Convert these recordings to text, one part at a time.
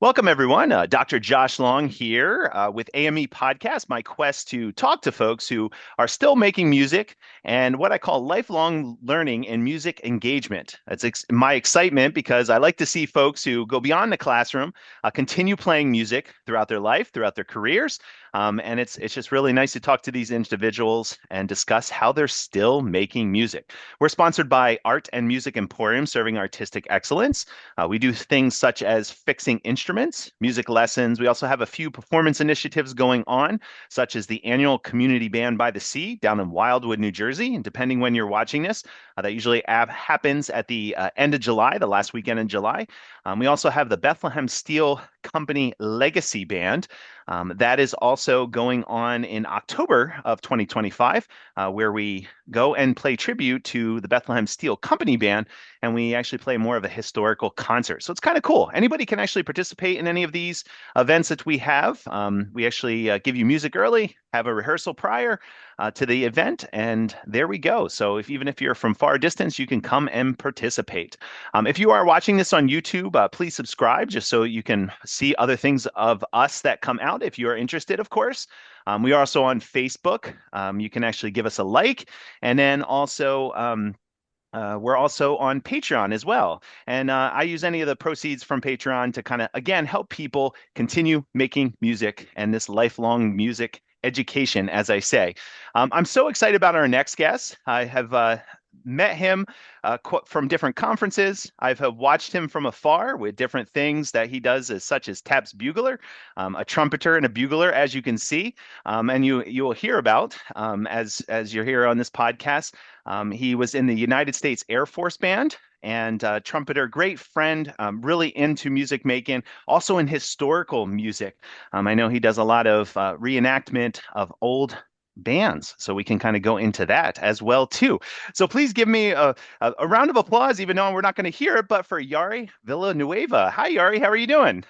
Welcome, everyone. Dr. Josh Long here with AME Podcast, my quest to talk to folks who are still making music and what I call lifelong learning and music engagement. It's my excitement because I like to see folks who go beyond the classroom, continue playing music throughout their life, throughout their careers. And it's just really nice to talk to these individuals and discuss how they're still making music. We're sponsored by Art and Music Emporium, serving artistic excellence. We do things such as fixing instruments, music lessons. We also have a few performance initiatives going on, such as the annual Community Band by the Sea down in Wildwood, New Jersey. And depending when you're watching this, that usually happens at the end of July, the last weekend in July. We also have the Bethlehem Steel Company Legacy Band. That is also going on in October of 2025, where we go and play tribute to the Bethlehem Steel Company Band, and we actually play more of a historical concert. So it's kind of cool. Anybody can actually participate in any of these events that we have. We actually give you music early, have a rehearsal prior to the event, and there we go. So even if you're from far distance, you can come and participate. If you are watching this on YouTube, please subscribe just so you can see other things of us that come out if you are interested, of course. We are also on Facebook. You can actually give us a like, and then also we're also on Patreon as well. And I use any of the proceeds from Patreon to kind of, again, help people continue making music and this lifelong music education, as I say. I'm so excited about our next guest. I have met him from different conferences. I've watched him from afar with different things that he does, such as taps bugler, a trumpeter and a bugler, as you can see, and you will hear about as you're here on this podcast. He was in the United States Air Force Band and trumpeter, great friend, really into music making, also in historical music. I know he does a lot of reenactment of old bands, so we can kind of go into that as well too. So please give me a round of applause, even though we're not going to hear it, but for Jari Villanueva. Hi, Jari. How are you doing?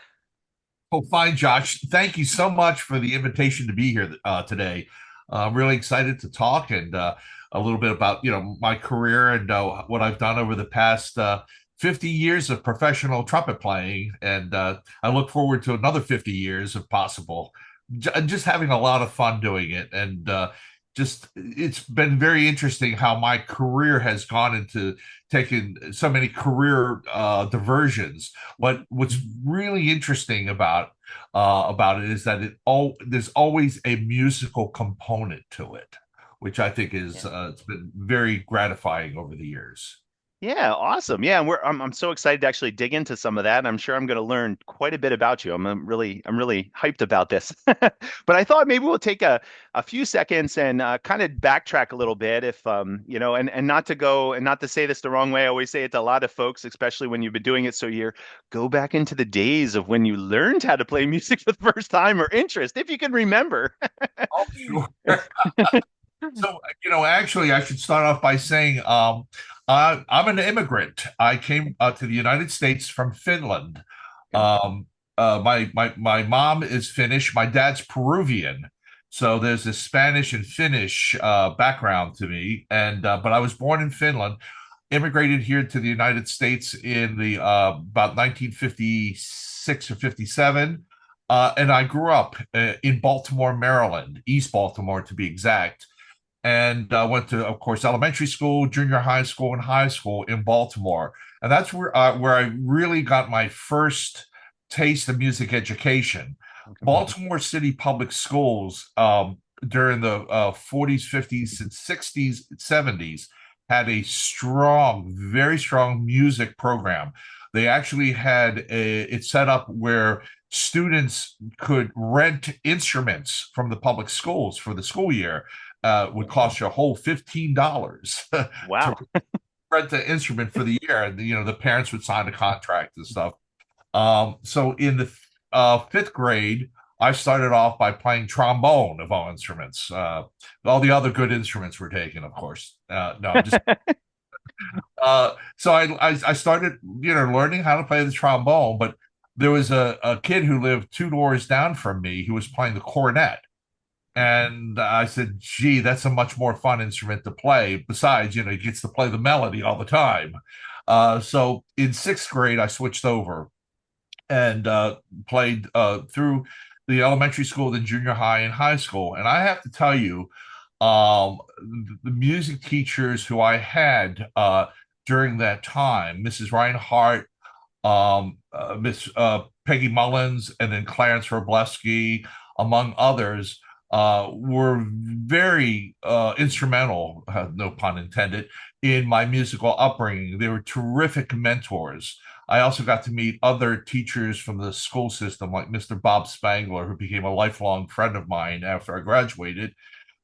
Oh, fine, Josh. Thank you so much for the invitation to be here today. I'm really excited to talk and a little bit about my career and what I've done over the past 50 years of professional trumpet playing, and I look forward to another 50 years if possible. Just having a lot of fun doing it, and just it's been very interesting how my career has gone into taking so many career diversions. What's really interesting about it is that there's always a musical component to it, which I think is it's been very gratifying over the years. Yeah, awesome. Yeah, and I'm so excited to actually dig into some of that. And I'm sure I'm going to learn quite a bit about you. I'm really hyped about this. But I thought maybe we'll take a few seconds and kind of backtrack a little bit if and not to go and not to say this the wrong way. I always say it to a lot of folks, especially when you've been doing it so year, go back into the days of when you learned how to play music for the first time or interest, if you can remember. Oh, sure. So, actually, I should start off by saying I'm an immigrant. I came to the United States from Finland. My mom is Finnish. My dad's Peruvian. So there's this Spanish and Finnish background to me. And but I was born in Finland, immigrated here to the United States in the about 1956 or 57. And I grew up in Baltimore, Maryland, East Baltimore to be exact, and went to, of course, elementary school, junior high school, and high school in Baltimore. And that's where I really got my first taste of music education. Baltimore City Public Schools during the 40s, 50s, and 60s, 70s had a strong, very strong music program. They actually had it set up where students could rent instruments from the public schools for the school year. Would cost you a whole $15 to Wow. rent the instrument for the year. And the parents would sign a contract and stuff. So in the fifth grade, I started off by playing trombone of all instruments. All the other good instruments were taken, of course. No, just so I started learning how to play the trombone. But there was a kid who lived two doors down from me who was playing the cornet. And I said, gee, that's a much more fun instrument to play. Besides, he gets to play the melody all the time. So in sixth grade, I switched over and played through the elementary school, then junior high and high school. And I have to tell you, the music teachers who I had during that time, Mrs. Reinhardt, Miss Peggy Mullins, and then Clarence Robleski, among others, were very instrumental, no pun intended, in my musical upbringing. They were terrific mentors. I also got to meet other teachers from the school system, like Mr. Bob Spangler, who became a lifelong friend of mine after I graduated.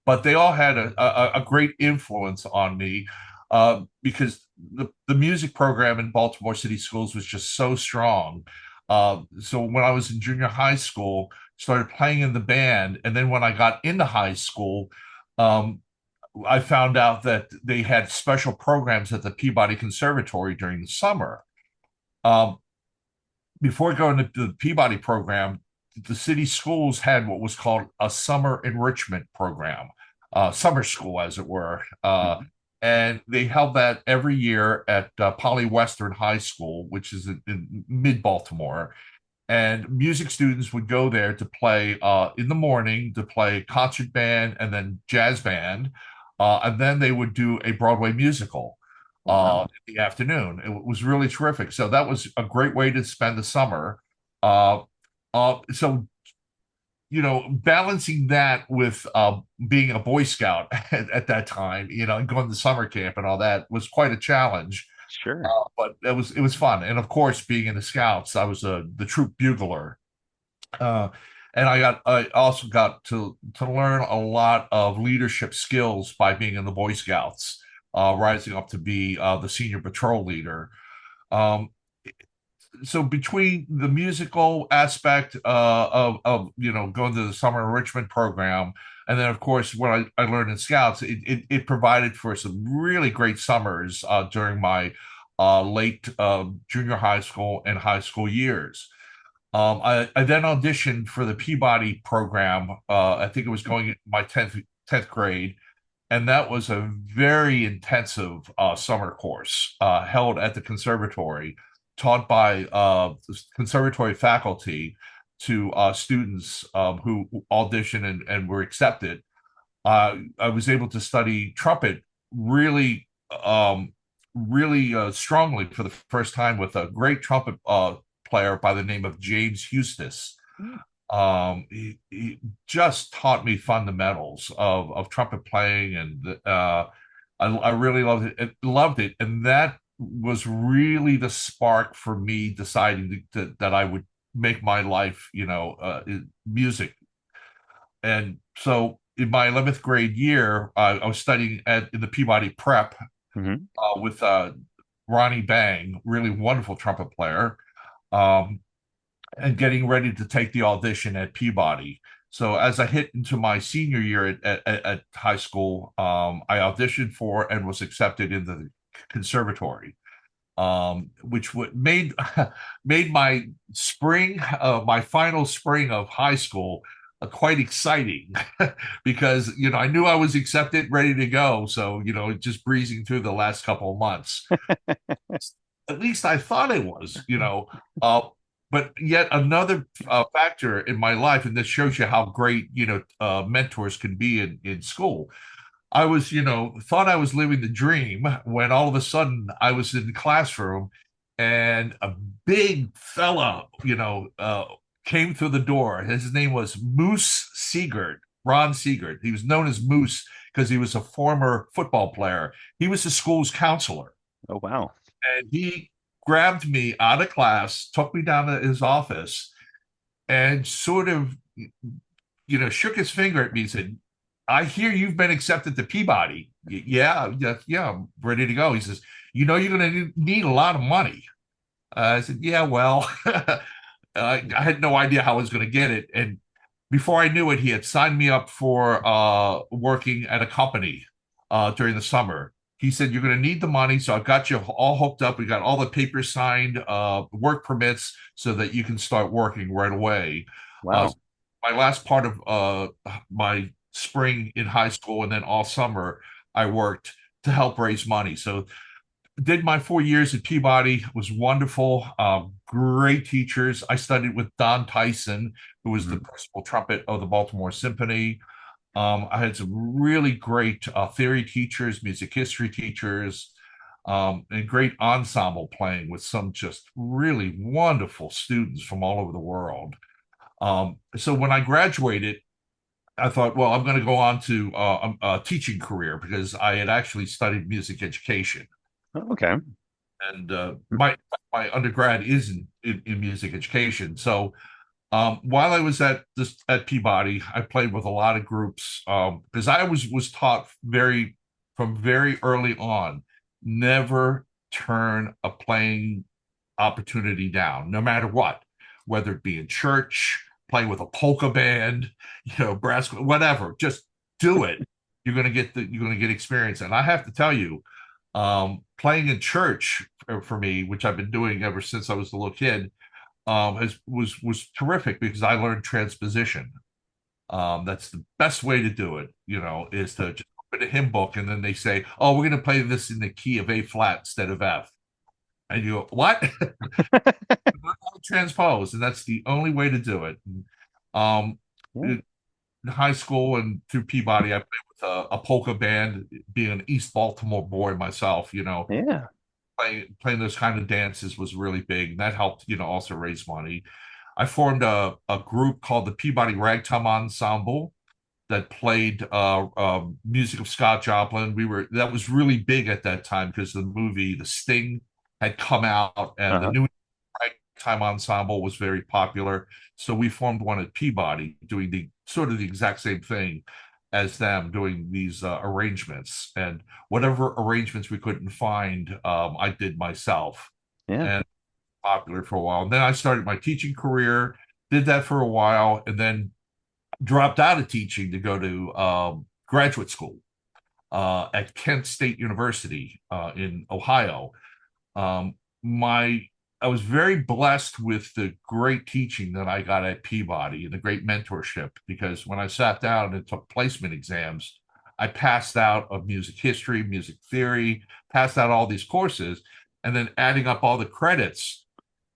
But they all had a great influence on me because the music program in Baltimore City Schools was just so strong. So when I was in junior high school, started playing in the band, and then when I got into high school, um, I found out that they had special programs at the Peabody Conservatory during the summer. Um, Before going to the Peabody program, the city schools had what was called a summer enrichment program, summer school, as it were. And they held that every year at Poly Western High School, which is in mid Baltimore. And music students would go there to play in the morning, to play concert band and then jazz band. And then they would do a Broadway musical Wow. in the afternoon. It was really terrific. So that was a great way to spend the summer. Uh, so balancing that with being a Boy Scout at that time, and going to summer camp and all that was quite a challenge. Sure. But it was fun, and of course, being in the Scouts, I was the troop bugler, uh, and I also got to learn a lot of leadership skills by being in the Boy Scouts, rising up to be the senior patrol leader. Um, so between the musical aspect of going to the summer enrichment program, and then of course what I learned in Scouts, it provided for some really great summers during my late junior high school and high school years. I then auditioned for the Peabody program. I think it was going in my 10th grade, and that was a very intensive summer course held at the conservatory, taught by conservatory faculty to students who auditioned and were accepted. I was able to study trumpet really, really strongly for the first time with a great trumpet player by the name of James Eustace. He just taught me fundamentals of trumpet playing, and I really loved it, and that was really the spark for me deciding that I would make my life, music. And so in my 11th grade year, I was studying in the Peabody Prep Hmm. with Ronnie Bang, really wonderful trumpet player. Um, and getting ready to take the audition at Peabody. So as I hit into my senior year at high school, I auditioned for and was accepted in the conservatory, which made made my final spring of high school quite exciting because I knew I was accepted, ready to go. So just breezing through the last couple of months. At least I thought I was. Uh, but yet another factor in my life, and this shows you how great mentors can be in school. I was, thought I was living the dream when all of a sudden I was in the classroom, and a big fella, came through the door. His name was Moose Seegert, Ron Seegert. He was known as Moose because he was a former football player. He was the school's counselor, Oh, wow. and he grabbed me out of class, took me down to his office, and sort of, shook his finger at me and said, "I hear you've been accepted to Peabody." Yeah, yeah, yeah, I'm ready to go. He says, you're going to need a lot of money." I said, "Yeah, well," I had no idea how I was going to get it. And before I knew it, he had signed me up for working at a company during the summer. He said, "You're going to need the money, so I've got you all hooked up. We got all the papers signed, work permits, so that you can start working right away." Uh, Wow. my last part of my spring in high school and then all summer, I worked to help raise money. So did my 4 years at Peabody. Was wonderful. Great teachers. I studied with Don Tyson, who was the Mhm. principal trumpet of the Baltimore Symphony. I had some really great theory teachers, music history teachers, and great ensemble playing with some just really wonderful students from all over the world. So when I graduated, I thought, well, I'm going to go on to a teaching career because I had actually studied music education, Oh, okay. and my undergrad is in music education. So while I was at Peabody, I played with a lot of groups because I was taught from very early on, never turn a playing opportunity down, no matter what, whether it be in church, playing with a polka band, brass, whatever. Just do it. You're gonna get experience. And I have to tell you, playing in church for me, which I've been doing ever since I was a little kid, was terrific because I learned transposition. That's the best way to do it, is to just open a hymn book and then they say, "Oh, we're going to play this in the key of A flat instead of F," and you go, "What?" Transpose, and that's the only way to do it. Um, Yeah. in high school and through Peabody, I played with a polka band. Being an East Baltimore boy myself, Yeah. playing those kind of dances was really big. And that helped, also raise money. I formed a group called the Peabody Ragtime Ensemble that played music of Scott Joplin. That was really big at that time because the movie The Sting had come out, and the Uh-huh. new Ragtime Ensemble was very popular. So we formed one at Peabody, doing the sort of the exact same thing as them, doing these arrangements, and whatever arrangements we couldn't find, I did myself, Yeah. and popular for a while. And then I started my teaching career, did that for a while, and then dropped out of teaching to go to graduate school at Kent State University in Ohio. Um, my I was very blessed with the great teaching that I got at Peabody and the great mentorship because when I sat down and took placement exams, I passed out of music history, music theory, passed out all these courses, and then adding up all the credits,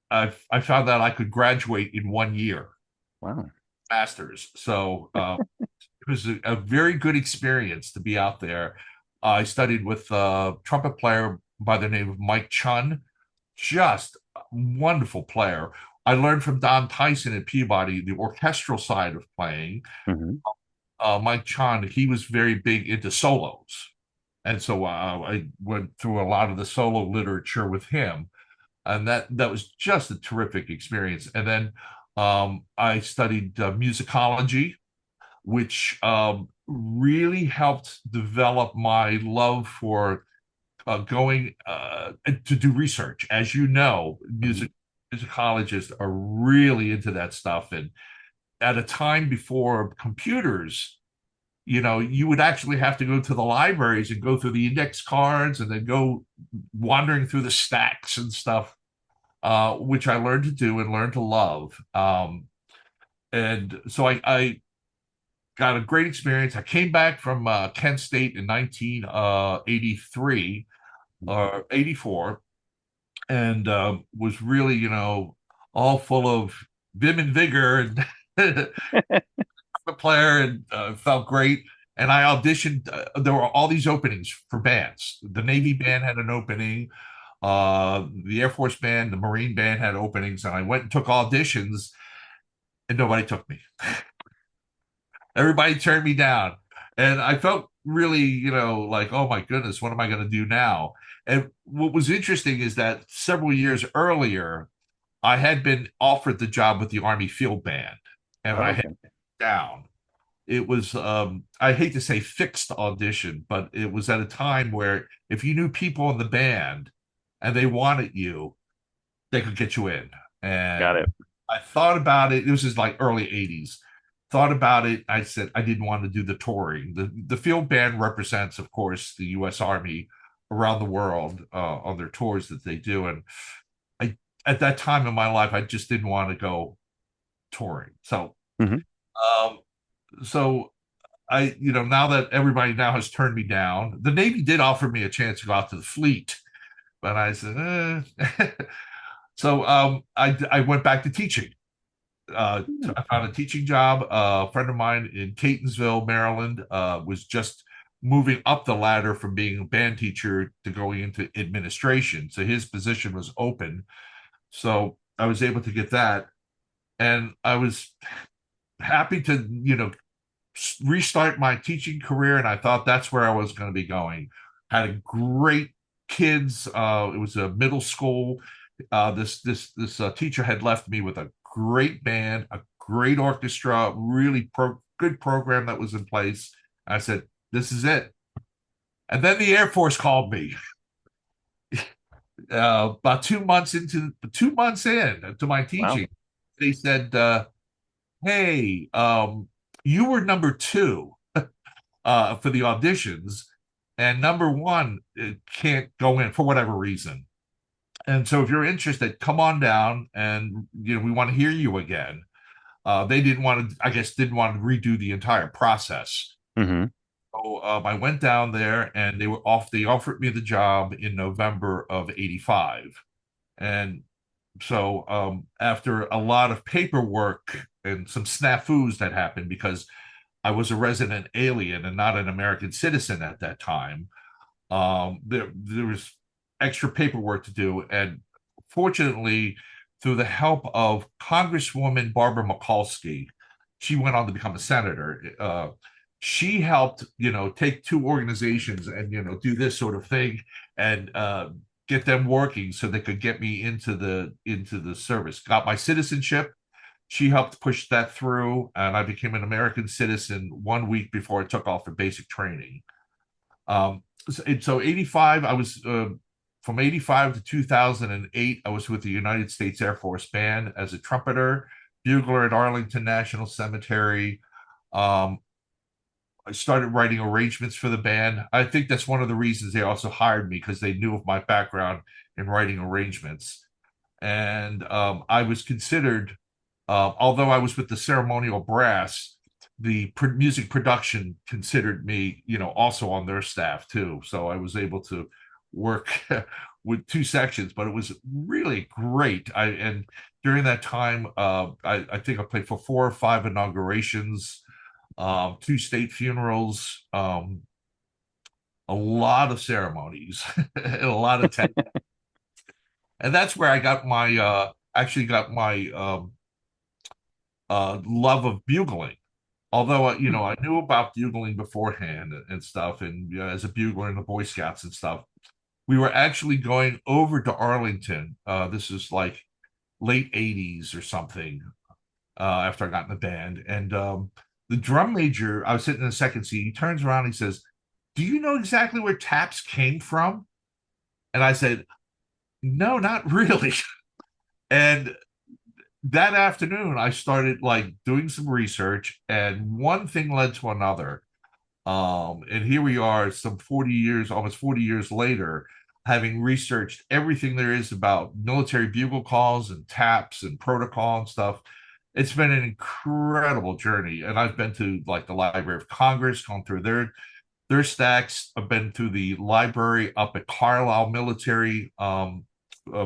I found that I could graduate in 1 year, Wow. master's. So it was a very good experience to be out there. I studied with a trumpet player by the name of Mike Chun, just a wonderful player. I learned from Don Tyson at Peabody the orchestral side of playing. Hmm. Mike Chun, he was very big into solos. And so I went through a lot of the solo literature with him. And that was just a terrific experience. And then I studied musicology, which really helped develop my love for going to do research. As you know, Hmm. musicologists are really into that stuff. And at a time before computers, you would actually have to go to the libraries and go through the index cards and then go wandering through the stacks and stuff, which I learned to do and learned to love. And so I got a great experience. I came back from Kent State in 1983 or 84 and was really, all full of vim and vigor and the player and felt great. And I auditioned. There were all these openings for bands. The Navy band had an opening. The Air Force band, the Marine band had openings, and I went and took auditions, and nobody took me. Everybody turned me down. And I felt really, like, oh my goodness, what am I going to do now? And what was interesting is that several years earlier, I had been offered the job with the Army Field Band, and I had Okay. down. It was, I hate to say fixed audition, but it was at a time where if you knew people in the band and they wanted you, they could get you in. Got And it. I thought about it. It was just like early 80s. Thought about it. I said I didn't want to do the touring. The field band represents, of course, the U.S. Army around the world on their tours that they do. And I at that time in my life, I just didn't want to go touring. Hmm. Um, so now that everybody now has turned me down, the Navy did offer me a chance to go out to the fleet, And I said, So I went back to teaching. Hmm. I found a teaching job. A friend of mine in Catonsville, Maryland, was just moving up the ladder from being a band teacher to going into administration. So his position was open. So I was able to get that. And I was happy to, restart my teaching career. And I thought that's where I was going to be going. Had a great kids. It was a middle school. This teacher had left me with a great band, a great orchestra, really good program that was in place. I said, "This is it." And then the Air Force called me about 2 months in to my Wow. teaching. They said, "Hey, you were number two for the auditions, and number one can't go in for whatever reason. And so if you're interested, come on down, and we want to hear you again." They didn't want to, I guess, didn't want to redo the entire process. Hmm. So I went down there, and they were off. They offered me the job in November of '85, and so after a lot of paperwork and some snafus that happened because I was a resident alien and not an American citizen at that time. There was extra paperwork to do, and fortunately, through the help of Congresswoman Barbara Mikulski, she went on to become a senator. She helped, take two organizations and do this sort of thing and get them working so they could get me into the service. Got my citizenship. She helped push that through, and I became an American citizen 1 week before I took off for basic training. So 85, I was from 85 to 2008, I was with the United States Air Force Band as a trumpeter, bugler at Arlington National Cemetery. Um, I started writing arrangements for the band. I think that's one of the reasons they also hired me because they knew of my background in writing arrangements. And I was considered, although I was with the ceremonial brass, the music production considered me, also on their staff too. So I was able to work with two sections, but it was really great. And during that time, I think I played for 4 or 5 inaugurations, two state funerals, a lot of ceremonies, and a lot of tech. And that's where I got my actually got my love of bugling. Although I knew about bugling beforehand and stuff, and as a bugler in the Boy Scouts and stuff, we were actually going over to Arlington. This is like late '80s or something. After I got in the band, and the drum major, I was sitting in the second seat. He turns around, and he says, "Do you know exactly where taps came from?" And I said, "No, not really." And that afternoon, I started like doing some research, and one thing led to another. And here we are, some 40 years, almost 40 years later, having researched everything there is about military bugle calls and taps and protocol and stuff. It's been an incredible journey, and I've been to like the Library of Congress, gone through their stacks. I've been to the library up at Carlisle Military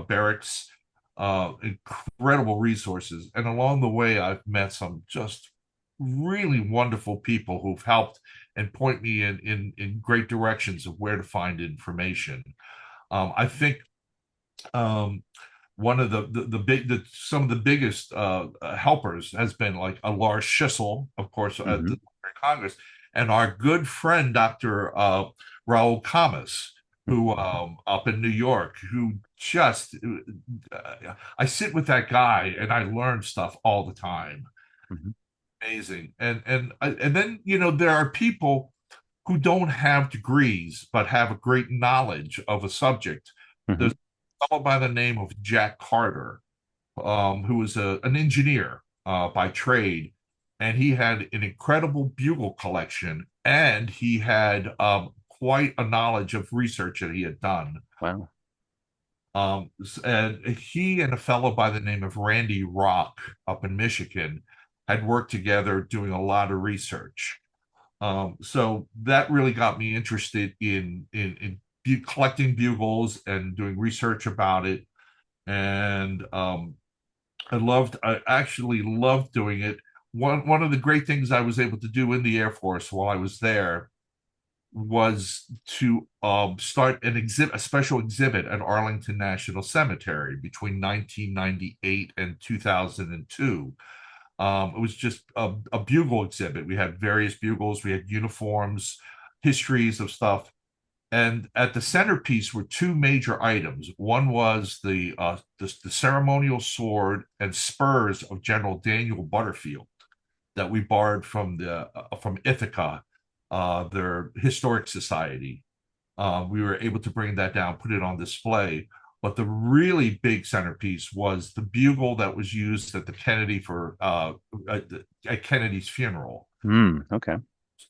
Barracks. Incredible resources, and along the way, I've met some just really wonderful people who've helped and point me in great directions of where to find information. I think one of some of the biggest helpers has been like a Lars Schissel, of course, at Hmm. the Congress, and our good friend Dr. Raul Camas, who up in New York, who just I sit with that guy and I learn stuff all the time. Hmm. Amazing, and then there are people who don't have degrees but have a great knowledge of a subject. Hmm. There's someone by the name of Jack Carter, who was an engineer by trade, and he had an incredible bugle collection, and he had quite a knowledge of research that he had done. Wow. And he and a fellow by the name of Randy Rock up in Michigan had worked together doing a lot of research. So that really got me interested in collecting bugles and doing research about it. And I actually loved doing it. One of the great things I was able to do in the Air Force while I was there was to start a special exhibit at Arlington National Cemetery between 1998 and 2002. It was just a bugle exhibit. We had various bugles, we had uniforms, histories of stuff. And at the centerpiece were two major items. One was the ceremonial sword and spurs of General Daniel Butterfield that we borrowed from Ithaca, their historic society. We were able to bring that down, put it on display. But the really big centerpiece was the bugle that was used at the Kennedy at Kennedy's funeral, Okay.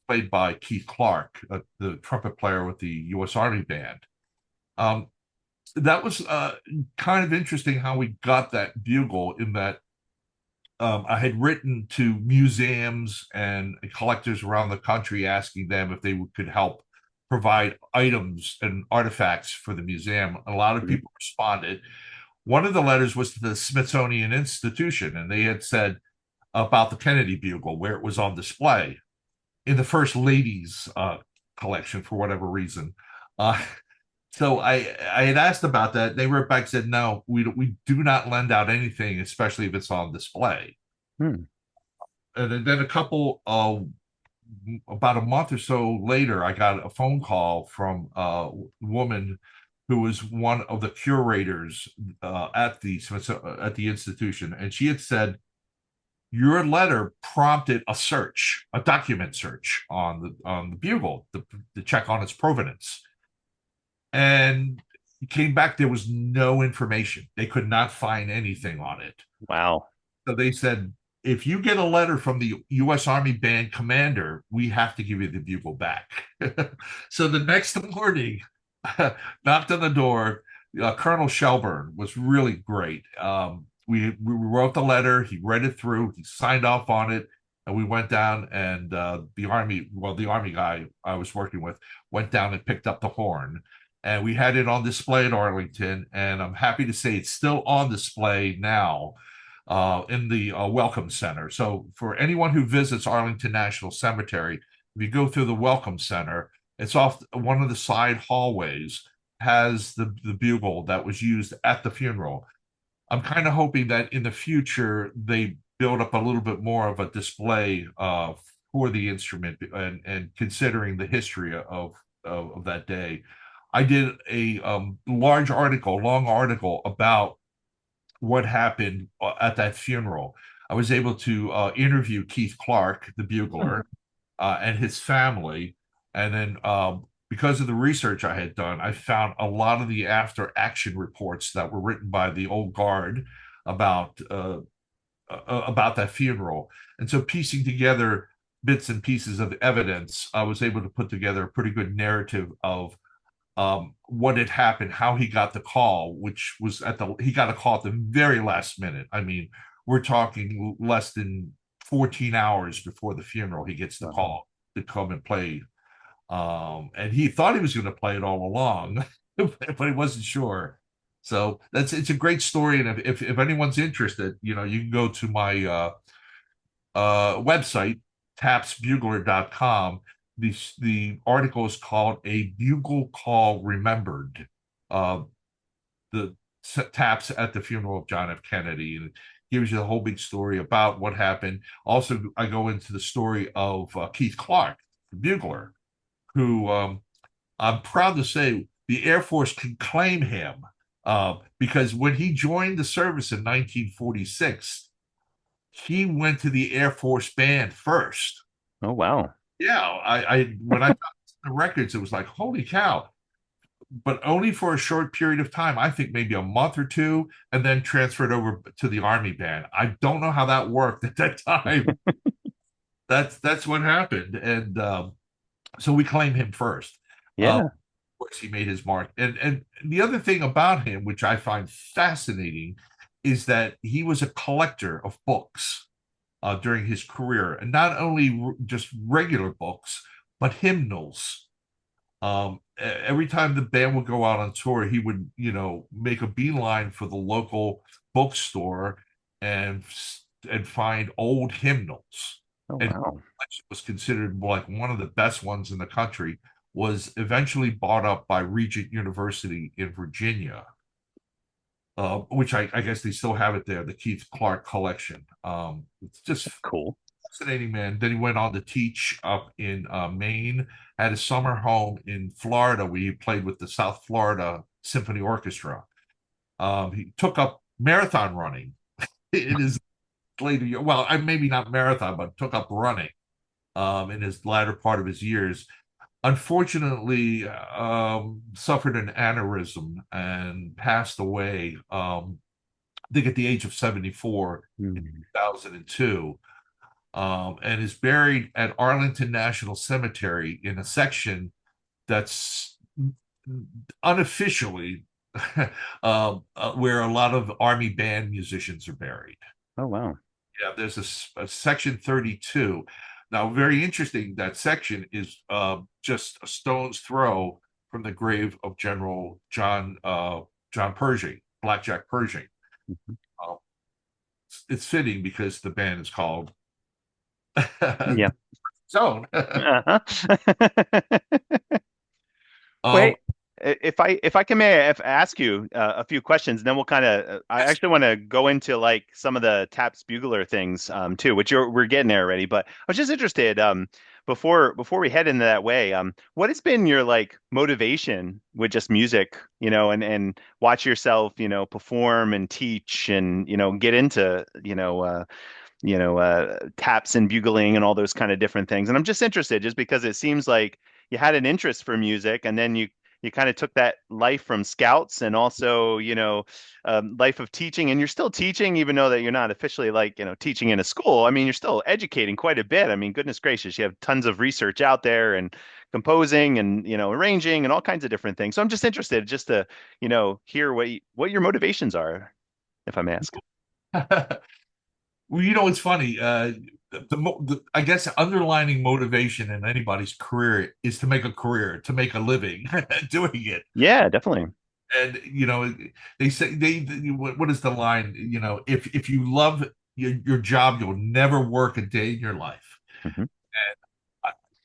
played by Keith Clark, the trumpet player with the U.S. Army Band. Um, that was kind of interesting how we got that bugle in that I had written to museums and collectors around the country asking them if they could help provide items and artifacts for the museum. A lot of people responded. One of the letters was to the Smithsonian Institution, and they had said about the Kennedy bugle, where it was on display in the First Lady's collection for whatever reason. Uh, so I had asked about that. They wrote back and said, no, we do not lend out anything, especially if it's on display. Hmm. And then about a month or so later, I got a phone call from a woman who was one of the curators at the institution, and she had said, your letter prompted a search, a document search on the bugle to check on its provenance. And it came back, there was no information. They could not find anything on it. Wow. So they said, if you get a letter from the U.S. Army Band commander, we have to give you the bugle back. So the next morning, knocked on the door. Colonel Shelburne was really great. We wrote the letter. He read it through. He signed off on it, and we went down. And the army guy I was working with went down and picked up the horn, and we had it on display at Arlington. And I'm happy to say it's still on display now in the Welcome Center. So for anyone who visits Arlington National Cemetery, if you go through the Welcome Center, it's off one of the side hallways has the bugle that was used at the funeral. I'm kind of hoping that in the future they build up a little bit more of a display for the instrument and considering the history of that day. I did a long article about what happened at that funeral. I was able to interview Keith Clark, the bugler, and his family. And then because of the research I had done, I found a lot of the after action reports that were written by the old guard about that funeral. And so piecing together bits and pieces of evidence, I was able to put together a pretty good narrative of what had happened, how he got the call, which was he got a call at the very last minute. I mean, we're talking less than 14 hours before the funeral, he gets the call to come and play. And he thought he was going to play it all along, but he wasn't sure. So it's a great story. And if anyone's interested, you can go to my website, tapsbugler.com. The article is called "A Bugle Call Remembered." The taps at the funeral of John F. Kennedy, and it gives you the whole big story about what happened. Also, I go into the story of Keith Clark, the bugler, who I'm proud to say the Air Force can claim him because when he joined the service in 1946, he went to the Air Force Band first. Oh, wow. Yeah, I when I got the records, it was like, holy cow. But only for a short period of time, I think maybe a month or two, and then transferred over to the Army Band. I don't know how that worked at that time. That's what happened. And so we claim him first. Of Yeah. course, he made his mark. And the other thing about him, which I find fascinating, is that he was a collector of books during his career, and not only just regular books, but hymnals. Every time the band would go out on tour, he would, make a beeline for the local bookstore and find old hymnals. Oh, And wow. was considered like one of the best ones in the country. Was eventually bought up by Regent University in Virginia, which I guess they still have it there, the Keith Clark collection. It's just Cool. fascinating, man. Then he went on to teach up in Maine, had a summer home in Florida where he played with the South Florida Symphony Orchestra. He took up marathon running in his later year. Well, maybe not marathon, but took up running in his latter part of his years. Unfortunately, suffered an aneurysm and passed away, I think at the age of 74 in Hmm. 2002, and is buried at Arlington National Cemetery in a section that's unofficially where a lot of Army band musicians are buried. Oh, wow. Yeah, there's a section 32. Now, very interesting, that section is just a stone's throw from the grave of General John Pershing, Blackjack Pershing. Mhm. Uh, it's fitting because the band is called Yeah. Zone. Uh-huh. um, Wait, if I can may ask you a few questions, then we'll kind of I actually want to go into like some of the taps bugler things too, which we're getting there already. But I was just interested before we head into that way, what has been your like motivation with just music, and watch yourself, perform and teach and get into taps and bugling and all those kind of different things. And I'm just interested just because it seems like you had an interest for music and then you kind of took that life from scouts and also, life of teaching and you're still teaching, even though that you're not officially like, teaching in a school. I mean, you're still educating quite a bit. I mean, goodness gracious, you have tons of research out there and composing and, arranging and all kinds of different things. So I'm just interested just to, hear what your motivations are, if I may ask. well, it's funny. I guess underlining motivation in anybody's career is to make a career, to make a living doing it. Yeah, definitely. And they say what is the line? If you love your job, you'll never work a day in your life. Hmm.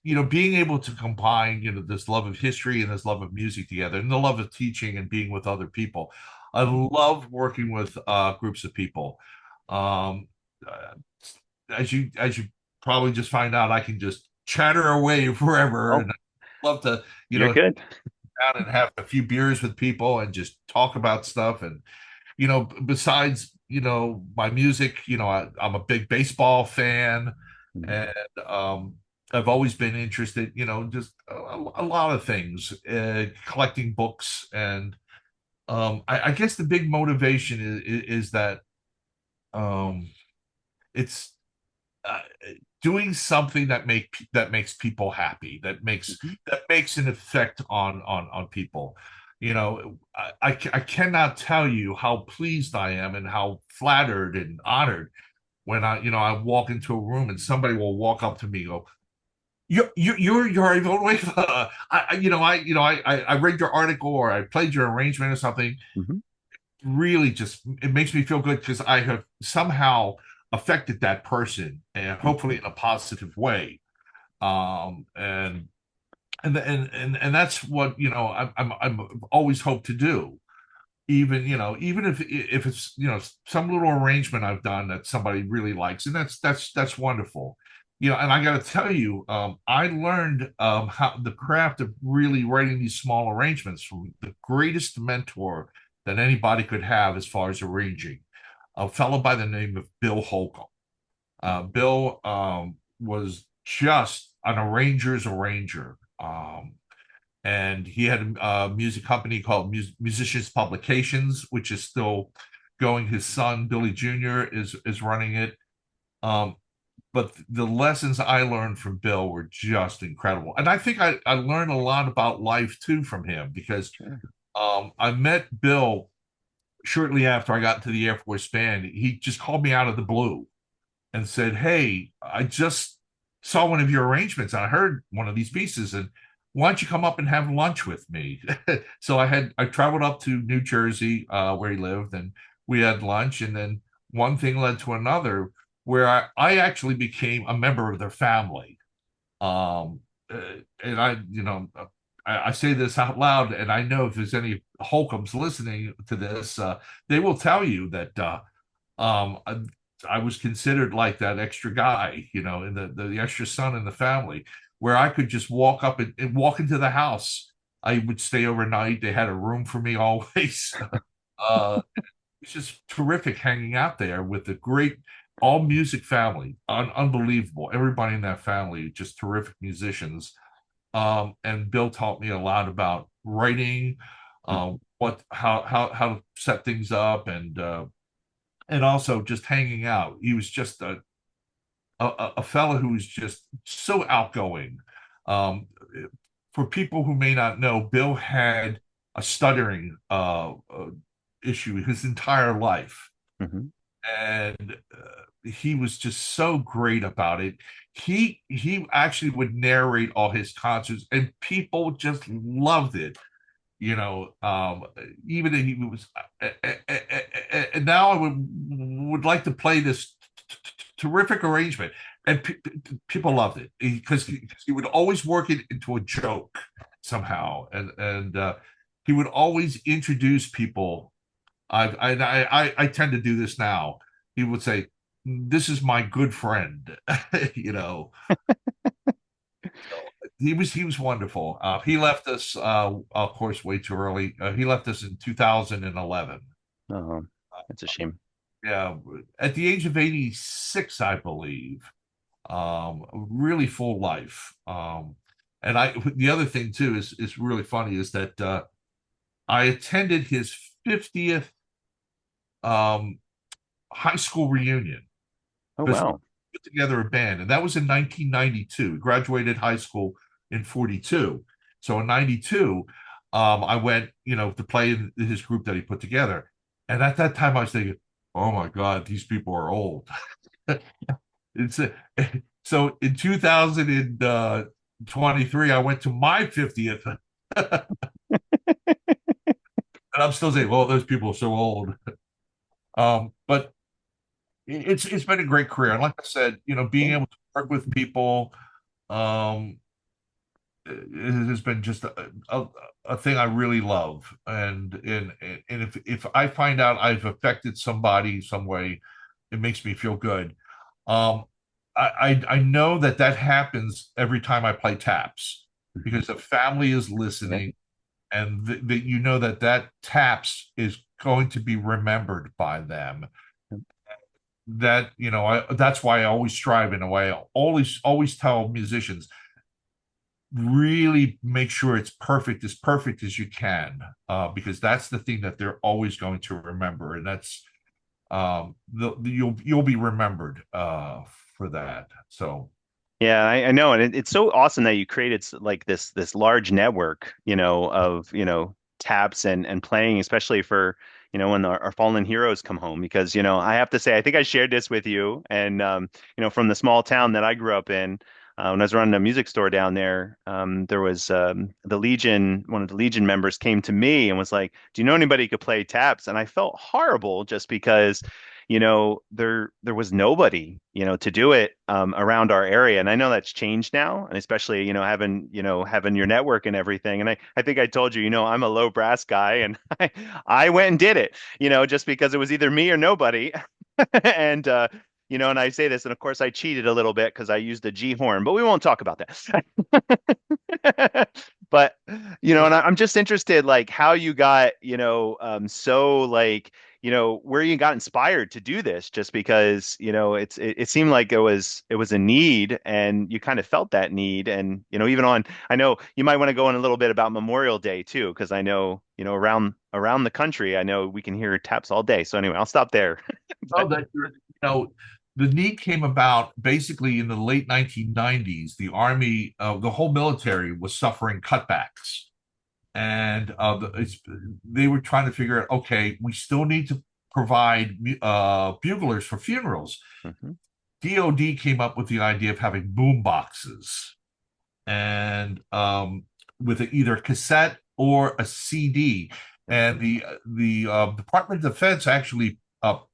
And being able to combine this love of history and this love of music together, and the love of teaching and being with other people. I love working with groups of people. Um, uh, as you probably just find out, I can just chatter away forever, Oh, and I love to you're good. down and have a few beers with people and just talk about stuff. And besides my music, I'm a big baseball fan, Mhm. and I've always been interested, just a lot of things, collecting books, and I guess the big motivation is that um, it's uh, doing something that makes people happy, Mhm. that makes an effect on people. I cannot tell you how pleased I am and how flattered and honored when I walk into a room and somebody will walk up to me and go, you're Jari Villanueva. I read your article or I played your arrangement or something. Mhm. Really, just it makes me feel good because I have somehow affected that person, and hopefully in a positive way. And that's what I'm always hope to do. Even if it's some little arrangement I've done that somebody really likes, and that's wonderful. And I got to tell you, I learned how the craft of really writing these small arrangements from the greatest mentor that anybody could have as far as arranging, a fellow by the name of Bill Holcomb. Bill was just an arranger's arranger. And he had a music company called Musicians Publications, which is still going. His son Billy Jr. is running it. Um, but the lessons I learned from Bill were just incredible, and I think I learned a lot about life too from him because Sure. I met Bill shortly after I got into the Air Force Band. He just called me out of the blue and said, "Hey, I just saw one of your arrangements. And I heard one of these pieces, and why don't you come up and have lunch with me? So I traveled up to New Jersey, where he lived, and we had lunch, and then one thing led to another, where I actually became a member of their family. Um, and I say this out loud, and I know if there's any Holcombs listening to this, they will tell you that I was considered like that extra guy, in the extra son in the family, where I could just walk up and walk into the house. I would stay overnight. They had a room for me always. It's just terrific hanging out there with the great all music family, unbelievable. Everybody in that family, just terrific musicians. And Bill taught me a lot about writing, what how to set things up, and also just hanging out. He was just a fellow who was just so outgoing. Um, for people who may not know, Bill had a stuttering issue his entire life, Mm-hmm. and he was just so great about it. He actually would narrate all his concerts, and people just loved it. You know, even if he was. And now I would like to play this terrific arrangement, and people loved it because he would always work it into a joke somehow, and he would always introduce people. I tend to do this now. He would say, "This is my good friend," you know. So he was wonderful. He left us, of course, way too early. He left us in 2011. Oh, that's a shame. Yeah, at the age of 86, I believe. Really full life. And the other thing too is really funny is that I attended his 50th um, high school reunion Oh, because we wow. put together a band, and that was in 1992. We graduated high school in 42. So in 92, I went, to play in his group that he put together. And at that time, I was thinking, oh my God, these people are old. It's so in 2023, I went to my 50th, and I'm still saying, well, those people are so old. But it's been a great career. And like I said, being Yeah. able to work with people, um, it has been just a thing I really love. And if I find out I've affected somebody some way, it makes me feel good. Um, I know that happens every time I play taps Mhm. because the family is Yeah. listening, and that that taps is going to be remembered by them. That that's why I always strive in a way. I always tell musicians, really make sure it's perfect as you can, because that's the thing that they're always going to remember, and that's you'll be remembered for that. So Yeah, I know, and it's so awesome that you created like this large network, of taps and playing, especially for when our fallen heroes come home. Because I have to say, I think I shared this with you, and from the small town that I grew up in, when I was running a music store down there, there was the Legion. One of the Legion members came to me and was like, "Do you know anybody who could play taps?" And I felt horrible just because there was nobody, to do it around our area. And I know that's changed now, and especially, having your network and everything. And I think I told you, I'm a low brass guy, and I went and did it, just because it was either me or nobody. And and I say this, and of course I cheated a little bit because I used the G horn, but we won't talk about that. But and I'm just interested, like how you got, so like, where you got inspired to do this, just because, it seemed like it was a need, and you kind of felt that need, and even on, I know you might want to go in a little bit about Memorial Day too, because I know, around the country, I know we can hear taps all day. So anyway, I'll stop there. oh, that the need came about basically in the late 1990s. The Army, the whole military was suffering cutbacks, and they were trying to figure out, okay, we still need to provide buglers for funerals. Mhm. DoD came up with the idea of having boom boxes, and with either a cassette or a CD. And the Department of Defense actually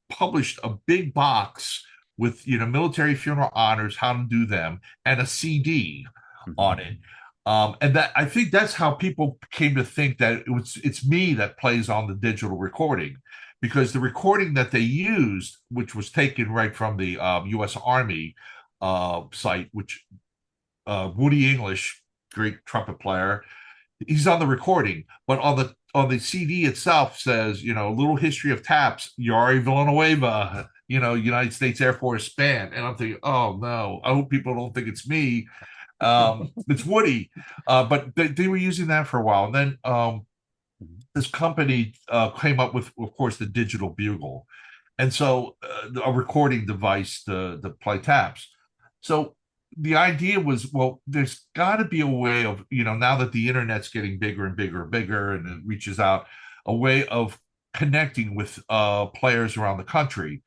published a big box with military funeral honors, how to do them, and a CD Mhm. on it. And that I think that's how people came to think that it's me that plays on the digital recording, because the recording that they used, which was taken right from the U.S. Army site, which Woody English, great trumpet player, he's on the recording, but on the CD itself says, a little history of taps, Jari Villanueva, United States Air Force band. And I'm thinking, oh no, I hope people don't think it's me. It's Woody. But they were using that for a while. And then Mhm. this company came up with, of course, the digital bugle. And so a recording device to play taps. So the idea was, well, there's got to be a way of, now that the internet's getting bigger and bigger and bigger and it reaches out, a way of connecting with players around the country.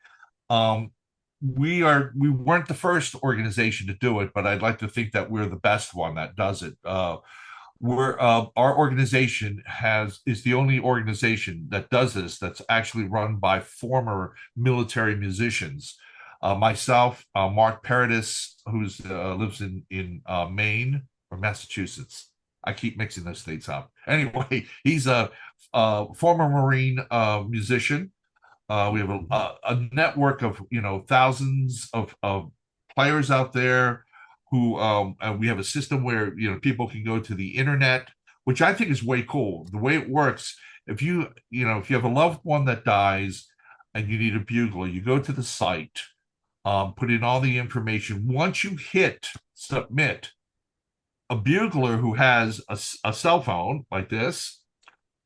Um, we weren't the first organization to do it, but I'd like to think that we're the best one that does it. We're our organization is the only organization that does this, that's actually run by former military musicians. Myself, Mark Paradis, who's lives in Maine or Massachusetts. I keep mixing those states up. Anyway, he's a former Marine musician. We have a network of thousands of players out there who and we have a system where people can go to the internet, which I think is way cool. The way it works, if you have a loved one that dies and you need a bugler, you go to the site, put in all the information. Once you hit submit, a bugler who has a cell phone like this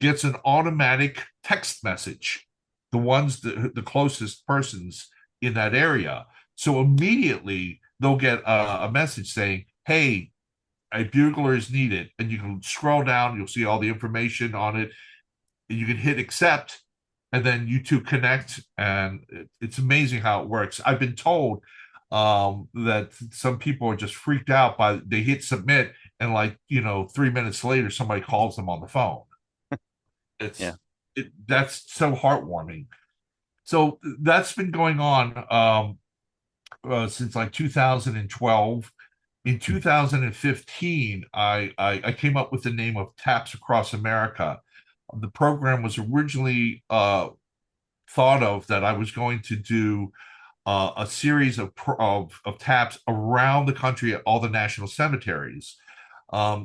gets an automatic text message, the closest persons in that area. So immediately they'll get a message saying, hey, a bugler is needed. And you can scroll down, you'll see all the information on it. And you can hit accept, and then you two connect. And it's amazing how it works. I've been told that some people are just freaked out by they hit submit, and 3 minutes later, somebody calls them on the phone. Yeah. That's so heartwarming. So that's been going on since like 2012. In 2015, I came up with the name of Taps Across America. The program was originally thought of that I was going to do a series of taps around the country at all the national cemeteries.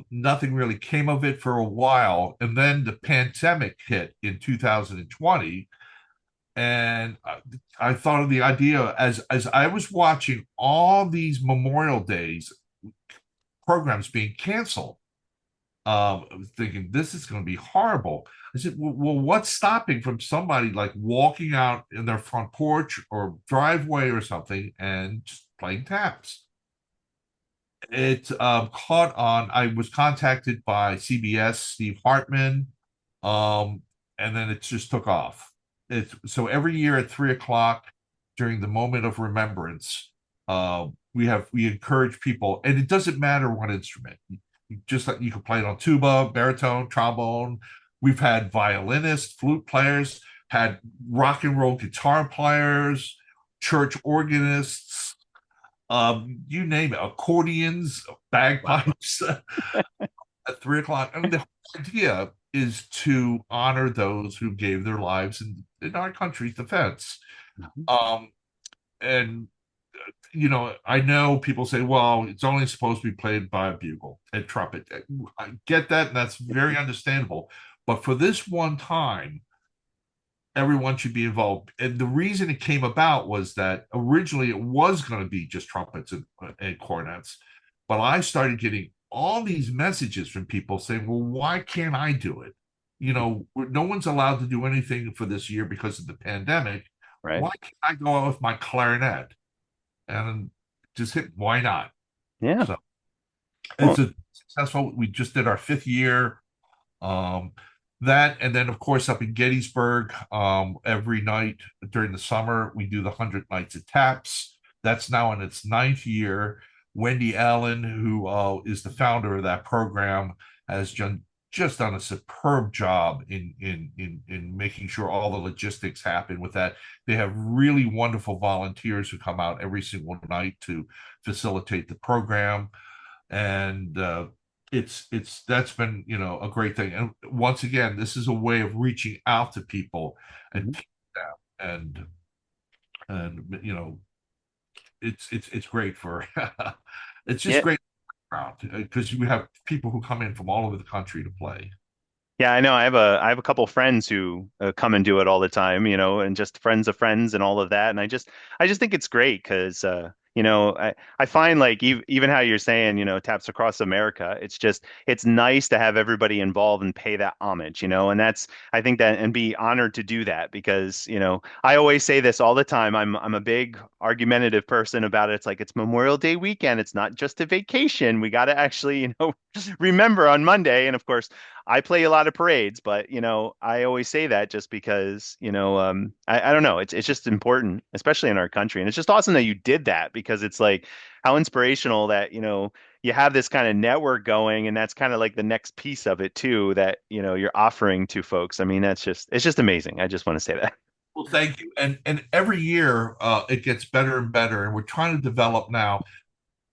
Nothing really came of it for a while, and then the pandemic hit in 2020, and I thought of the idea as I was watching all these Memorial Days programs being canceled. I was thinking this is going to be horrible. I said, well, what's stopping from somebody like walking out in their front porch or driveway or something and just playing taps? It caught on. I was contacted by CBS, Steve Hartman, um, and then it just took off. So every year at 3 o'clock during the moment of remembrance, we encourage people, and it doesn't matter what instrument. Just like you can play it on tuba, baritone, trombone. We've had violinists, flute players, had rock and roll guitar players, church organists, you name it, accordions, bagpipes at 3 o'clock. I mean, the whole idea is to honor those who gave their lives in our country's defense. Mhm. Um, and I know people say, well, it's only supposed to be played by a bugle and trumpet. I get that, and that's very understandable. But for this one time, everyone should be involved. And the reason it came about was that originally it was going to be just trumpets and cornets. But I started getting all these messages from people saying, well, why can't I do it? No one's allowed to do anything for this year because of the pandemic. Right. Why can't I go out with my clarinet? And just hit, why not? Yeah. So it's Well, a successful, we just did our 5th year. Um, that and then of course up in Gettysburg, every night during the summer we do the 100 Nights of Taps. That's now in its 9th year. Wendy Allen, who is the founder of that program, has just done a superb job in making sure all the logistics happen with that. They have really wonderful volunteers who come out every single night to facilitate the program, and it's that's been a great thing. And once again, this is a way of reaching out to people and Mhm. teaching them, and it's great for it's just Yeah. great around because you have people who come in from all over the country to play. Yeah, I know. I have a couple friends who come and do it all the time, and just friends of friends and all of that. And I just think it's great because I find like even how you're saying, taps across America. It's nice to have everybody involved and pay that homage, and that's I think that and be honored to do that because I always say this all the time. I'm a big argumentative person about it. It's like it's Memorial Day weekend. It's not just a vacation. We got to actually remember on Monday, and of course. I play a lot of parades, but I always say that just because, I don't know, it's just important, especially in our country. And it's just awesome that you did that because it's like how inspirational that, you have this kind of network going and that's kind of like the next piece of it too that, you're offering to folks. I mean, it's just amazing. I just want to say that. Well, thank you. And every year it gets better and better, and we're trying to develop now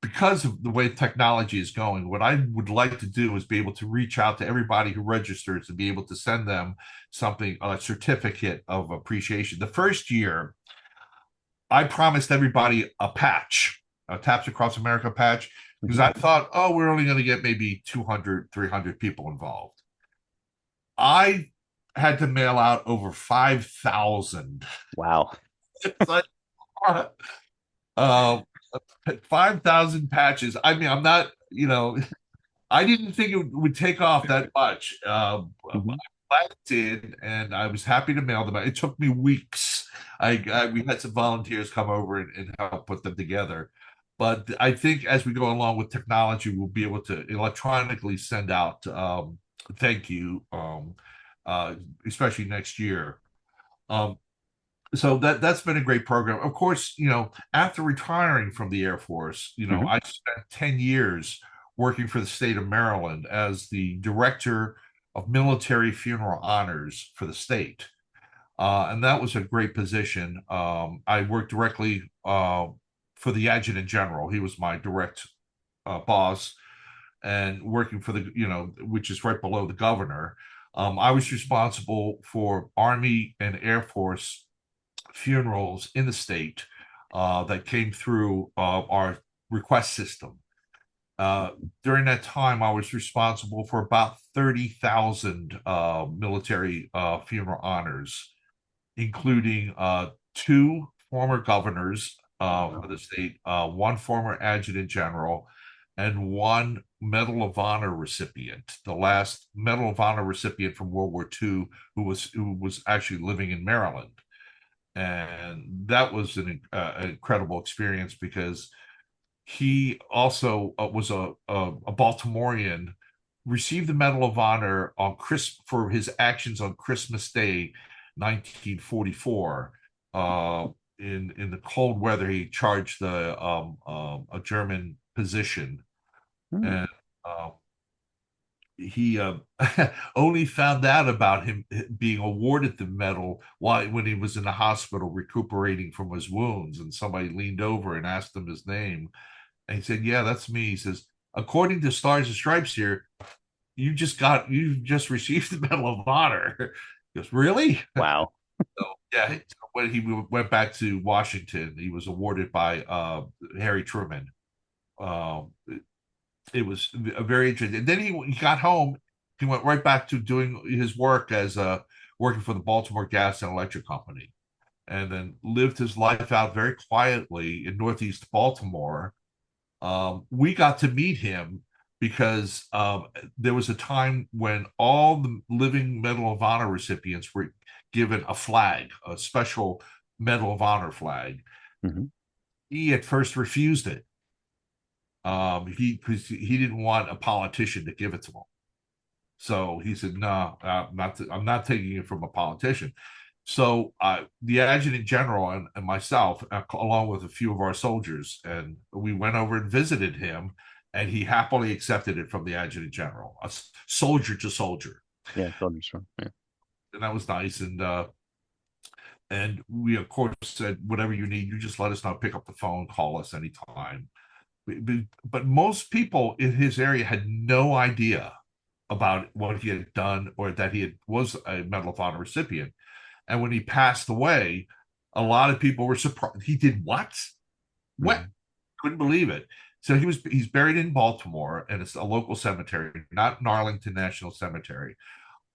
because of the way technology is going. What I would like to do is be able to reach out to everybody who registers and be able to send them something, a certificate of appreciation. The first year, I promised everybody a patch, a Taps Across America patch, because Mhm. I thought, oh, we're only going to get maybe 200, 300 people involved. I had to mail out over 5,000. Wow. It's like, uh, 5,000 patches. I mean, I'm not, I didn't think it would take off that much. I'm Mhm. glad it did, and I was happy to mail them out. It took me weeks. We had some volunteers come over and help put them together. But I think as we go along with technology, we'll be able to electronically send out thank you, uh, especially next year. Um, so that's been a great program. Of course, after retiring from the Air Force, Mhm. I spent 10 years working for the state of Maryland as the director of military funeral honors for the state. And that was a great position. I worked directly for the adjutant general. He was my direct boss, and working for which is right below the governor. I was responsible for Army and Air Force funerals in the state that came through our request system. Uh, During that time, I was responsible for about 30,000 military funeral honors, including two former governors of the state, one former adjutant general, and one Medal of Honor recipient, the last Medal of Honor recipient from World War II, who was actually living in Maryland. And that was an incredible experience because he also was a Baltimorean, received the Medal of Honor on for his actions on Christmas Day, 1944. In the cold weather, he charged a German position, Mhm. and he only found out about him being awarded the medal when he was in the hospital recuperating from his wounds, and somebody leaned over and asked him his name, and he said, "Yeah, that's me." He says, "According to Stars and Stripes here, you just received the Medal of Honor." He goes, "Really?" Wow. So, yeah. So when he went back to Washington, he was awarded by Harry Truman. Um, it was a very interesting. And then he got home. He went right back to doing his work as working for the Baltimore Gas and Electric Company, and then lived his life out very quietly in Northeast Baltimore. We got to meet him because there was a time when all the living Medal of Honor recipients were given a flag, a special Medal of Honor flag. Mhm. He at first refused it. Because he didn't want a politician to give it to him. So he said, "No, I'm not taking it from a politician." So the adjutant general and myself, along with a few of our soldiers, and we went over and visited him and he happily accepted it from the adjutant general, a soldier to soldier, Yeah, totally sure. Yeah. and that was nice. And we of course said, whatever you need, you just let us know. Pick up the phone, call us anytime. But most people in his area had no idea about what he had done or that was a Medal of Honor recipient. And when he passed away, a lot of people were surprised. He did what? What? Mhm. Couldn't believe it. So he's buried in Baltimore, and it's a local cemetery, not in Arlington National Cemetery.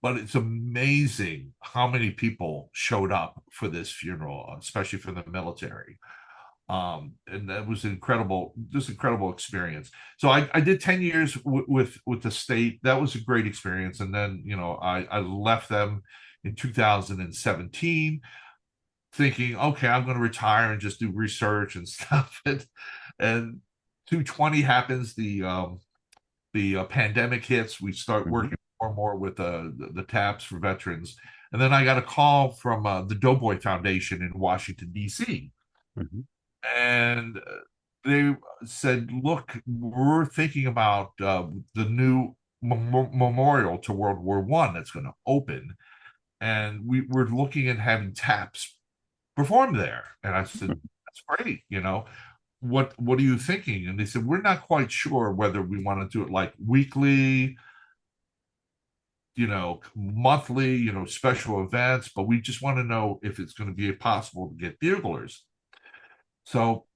But it's amazing how many people showed up for this funeral, especially from the military. And that was incredible experience. So I did 10 years with the state. That was a great experience. And then, I left them in 2017 thinking, okay, I'm going to retire and just do research and stuff. And 220 happens, the pandemic hits. We start Mhm. working more and more with the TAPS for veterans. And then I got a call from the Doughboy Foundation in Washington, D.C. Mhm. And they said, look, we're thinking about the new memorial to World War One that's going to open. And we're looking at having TAPS perform there. And I said, that's great. What are you thinking? And they said, we're not quite sure whether we want to do it like weekly, monthly, special events, but we just want to know if it's going to be possible to get buglers. So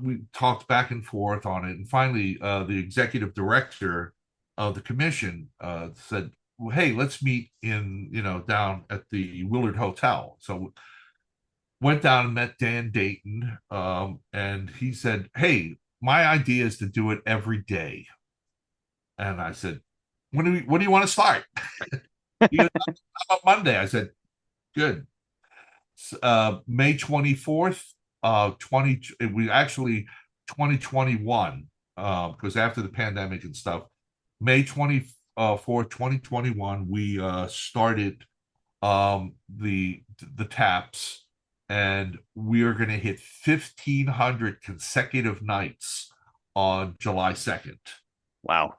we talked back and forth on it, and finally, the executive director of the commission said, well, "Hey, let's meet down at the Willard Hotel." So went down and met Dan Dayton, and he said, "Hey, my idea is to do it every day." And I said, "When do you want to start?" He goes, "How about Monday?" I said, "Good." May 24th, 20, we actually 2021, because after the pandemic and stuff, May 24th, 2021, we started the TAPS, and we are going to hit 1,500 consecutive nights on July 2nd. Wow.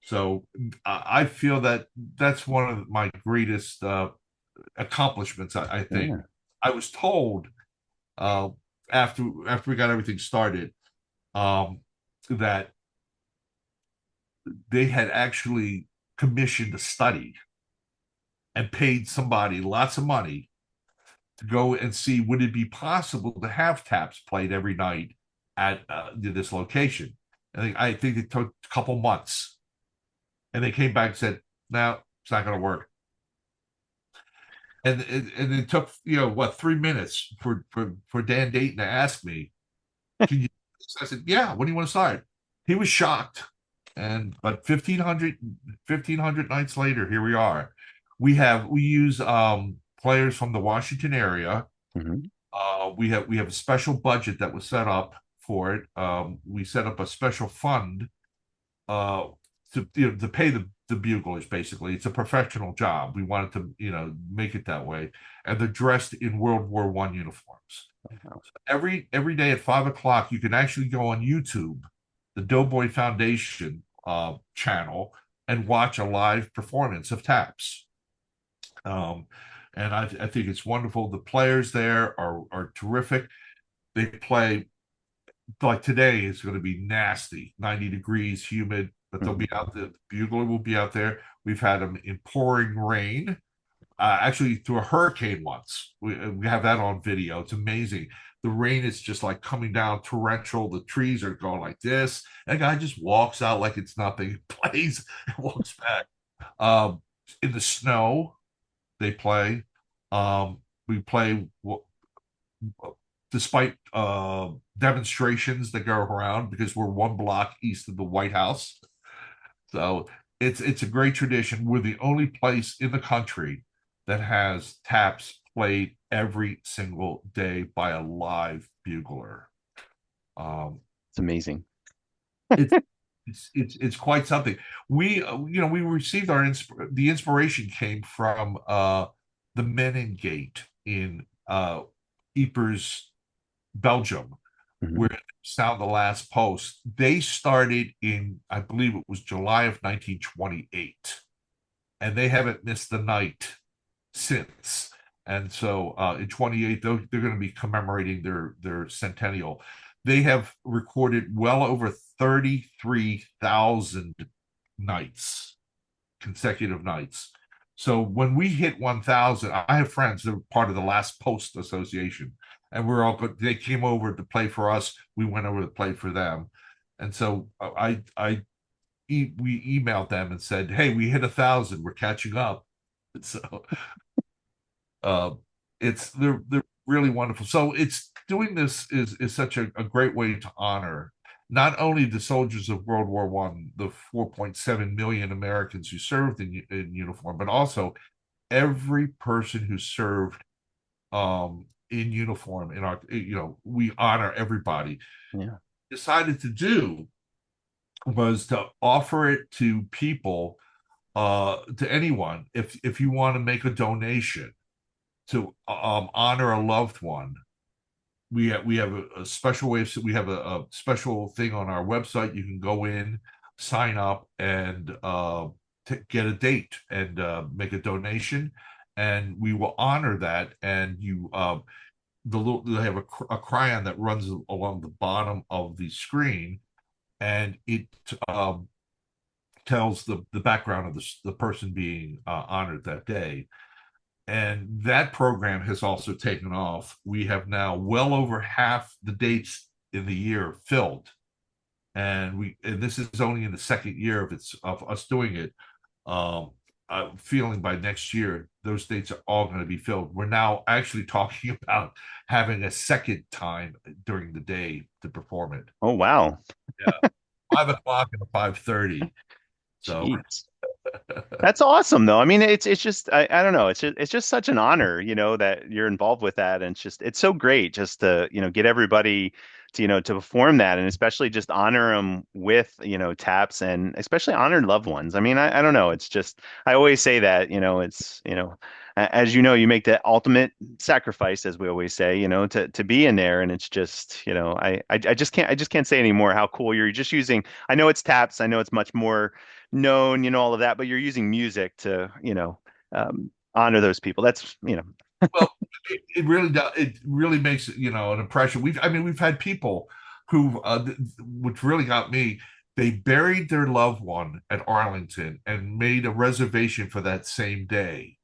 So I feel that that's one of my greatest accomplishments. I think Yeah. I was told uh, after we got everything started that they had actually commissioned a study and paid somebody lots of money to go and see would it be possible to have taps played every night at this location. I think it took a couple months, and they came back and said, "No, it's not going to work." And it took 3 minutes for Dan Dayton to ask me, "Can you?" I said, "Yeah. When do you want to start?" He was shocked, but 1,500 nights later, here we are. We use players from the Washington area. Mhm. We have a special budget that was set up for it. We set up a special fund uh, to pay the buglers. Basically, it's a professional job. We wanted to make it that way, and they're dressed in World War One uniforms. Wow. Every day at 5 o'clock, you can actually go on YouTube, the Doughboy Foundation channel, and watch a live performance of taps. Um, and I think it's wonderful. The players there are terrific. They play like today is going to be nasty, 90 degrees, humid, but they'll Mhm. be out there. The bugler will be out there. We've had them in pouring rain, actually through a hurricane once. We have that on video. It's amazing. The rain is just like coming down torrential. The trees are going like this. And the guy just walks out like it's nothing, plays, and walks back. Um, in the snow, they play. We play despite demonstrations that go around because we're one block east of the White House. So it's a great tradition. We're the only place in the country that has taps played every single day by a live bugler. Um, It's amazing. it's it's quite something. We received the inspiration came from the Meningate in Ypres, Belgium. Mhm. where sound the last post. They started in, I believe it was July of 1928, and they haven't missed a night since. And so in 28, they're going to be commemorating their centennial. They have recorded well over 33,000 nights, consecutive nights. So when we hit 1,000, I have friends that are part of the Last Post Association, and we're all good. They came over to play for us. We went over to play for them, and so we emailed them and said, "Hey, we hit 1,000. We're catching up." So uh, they're really wonderful. So it's doing this is such a great way to honor not only the soldiers of World War One, the 4.7 million Americans who served in uniform, but also every person who served in uniform in our, we honor everybody. Yeah. Decided to do was to offer it to people, to anyone, if you want to make a donation to honor a loved one. We have a special way. We have a special thing on our website. You can go in, sign up, and get a date and make a donation, and we will honor that. And they have a crayon that runs along the bottom of the screen, and it tells the background of the person being honored that day. And that program has also taken off. We have now well over half the dates in the year filled, and this is only in the second year of us doing it. Um, I'm feeling by next year those dates are all going to be filled. We're now actually talking about having a second time during the day to perform it. Oh, wow. Yeah, 5 o'clock and 5:30. So Jeez. That's awesome though. I mean, it's just I don't know. It's just such an honor, that you're involved with that. And it's so great just to, get everybody to, to perform that and especially just honor them with, taps and especially honored loved ones. I mean, I don't know. It's just I always say that, it's, as you know, you make the ultimate sacrifice, as we always say, to be in there. And it's just, I just can't say anymore how cool you're just using. I know it's taps. I know it's much more known, all of that, but you're using music to, honor those people. That's, well, it really does. It really makes an impression. We've had people who, which really got me. They buried their loved one at Arlington and made a reservation for that same day.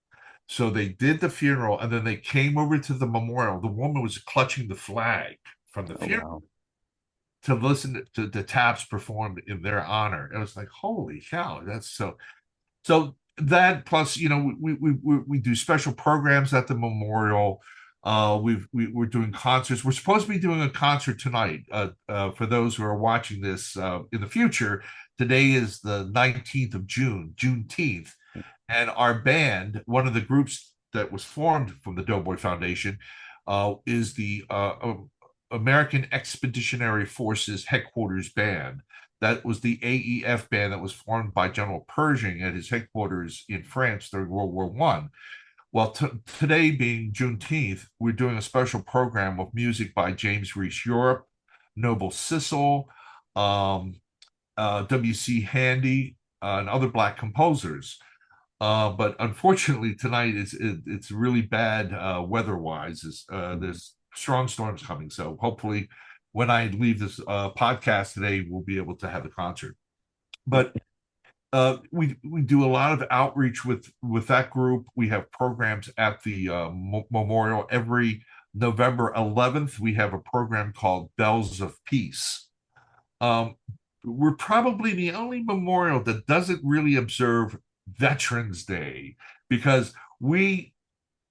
So they did the funeral, and then they came over to the memorial. The woman was clutching the flag from the oh funeral wow. to listen to the taps performed in their honor. And it was like, holy cow, that's so that plus, we do special programs at the memorial. We're doing concerts. We're supposed to be doing a concert tonight. For those who are watching this in the future, today is the 19th of June, Juneteenth, and our band, one of the groups that was formed from the Doughboy Foundation, is the American Expeditionary Forces Headquarters Band. That was the AEF band that was formed by General Pershing at his headquarters in France during World War One. Well, today being Juneteenth, we're doing a special program of music by James Reese Europe, Noble Sissle, um, W.C. Handy, and other Black composers. But unfortunately, tonight it's really bad weather-wise. There's strong storms coming, so hopefully, when I leave this podcast today, we'll be able to have the concert. But we do a lot of outreach with that group. We have programs at the memorial every November 11th. We have a program called Bells of Peace. Um, we're probably the only memorial that doesn't really observe Veterans Day because we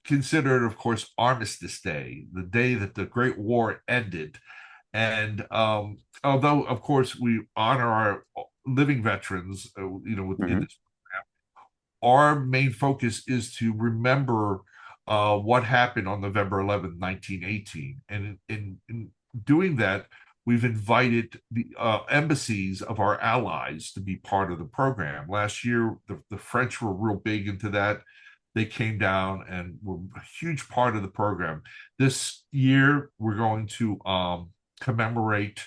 consider it, of course, Armistice Day, the day that the Great War ended. And although, of course, we honor our living veterans, within Mhm. this, our main focus is to remember what happened on November 11th, 1918. And in doing that, we've invited the embassies of our allies to be part of the program. Last year, the French were real big into that. They came down and were a huge part of the program. This year, we're going to commemorate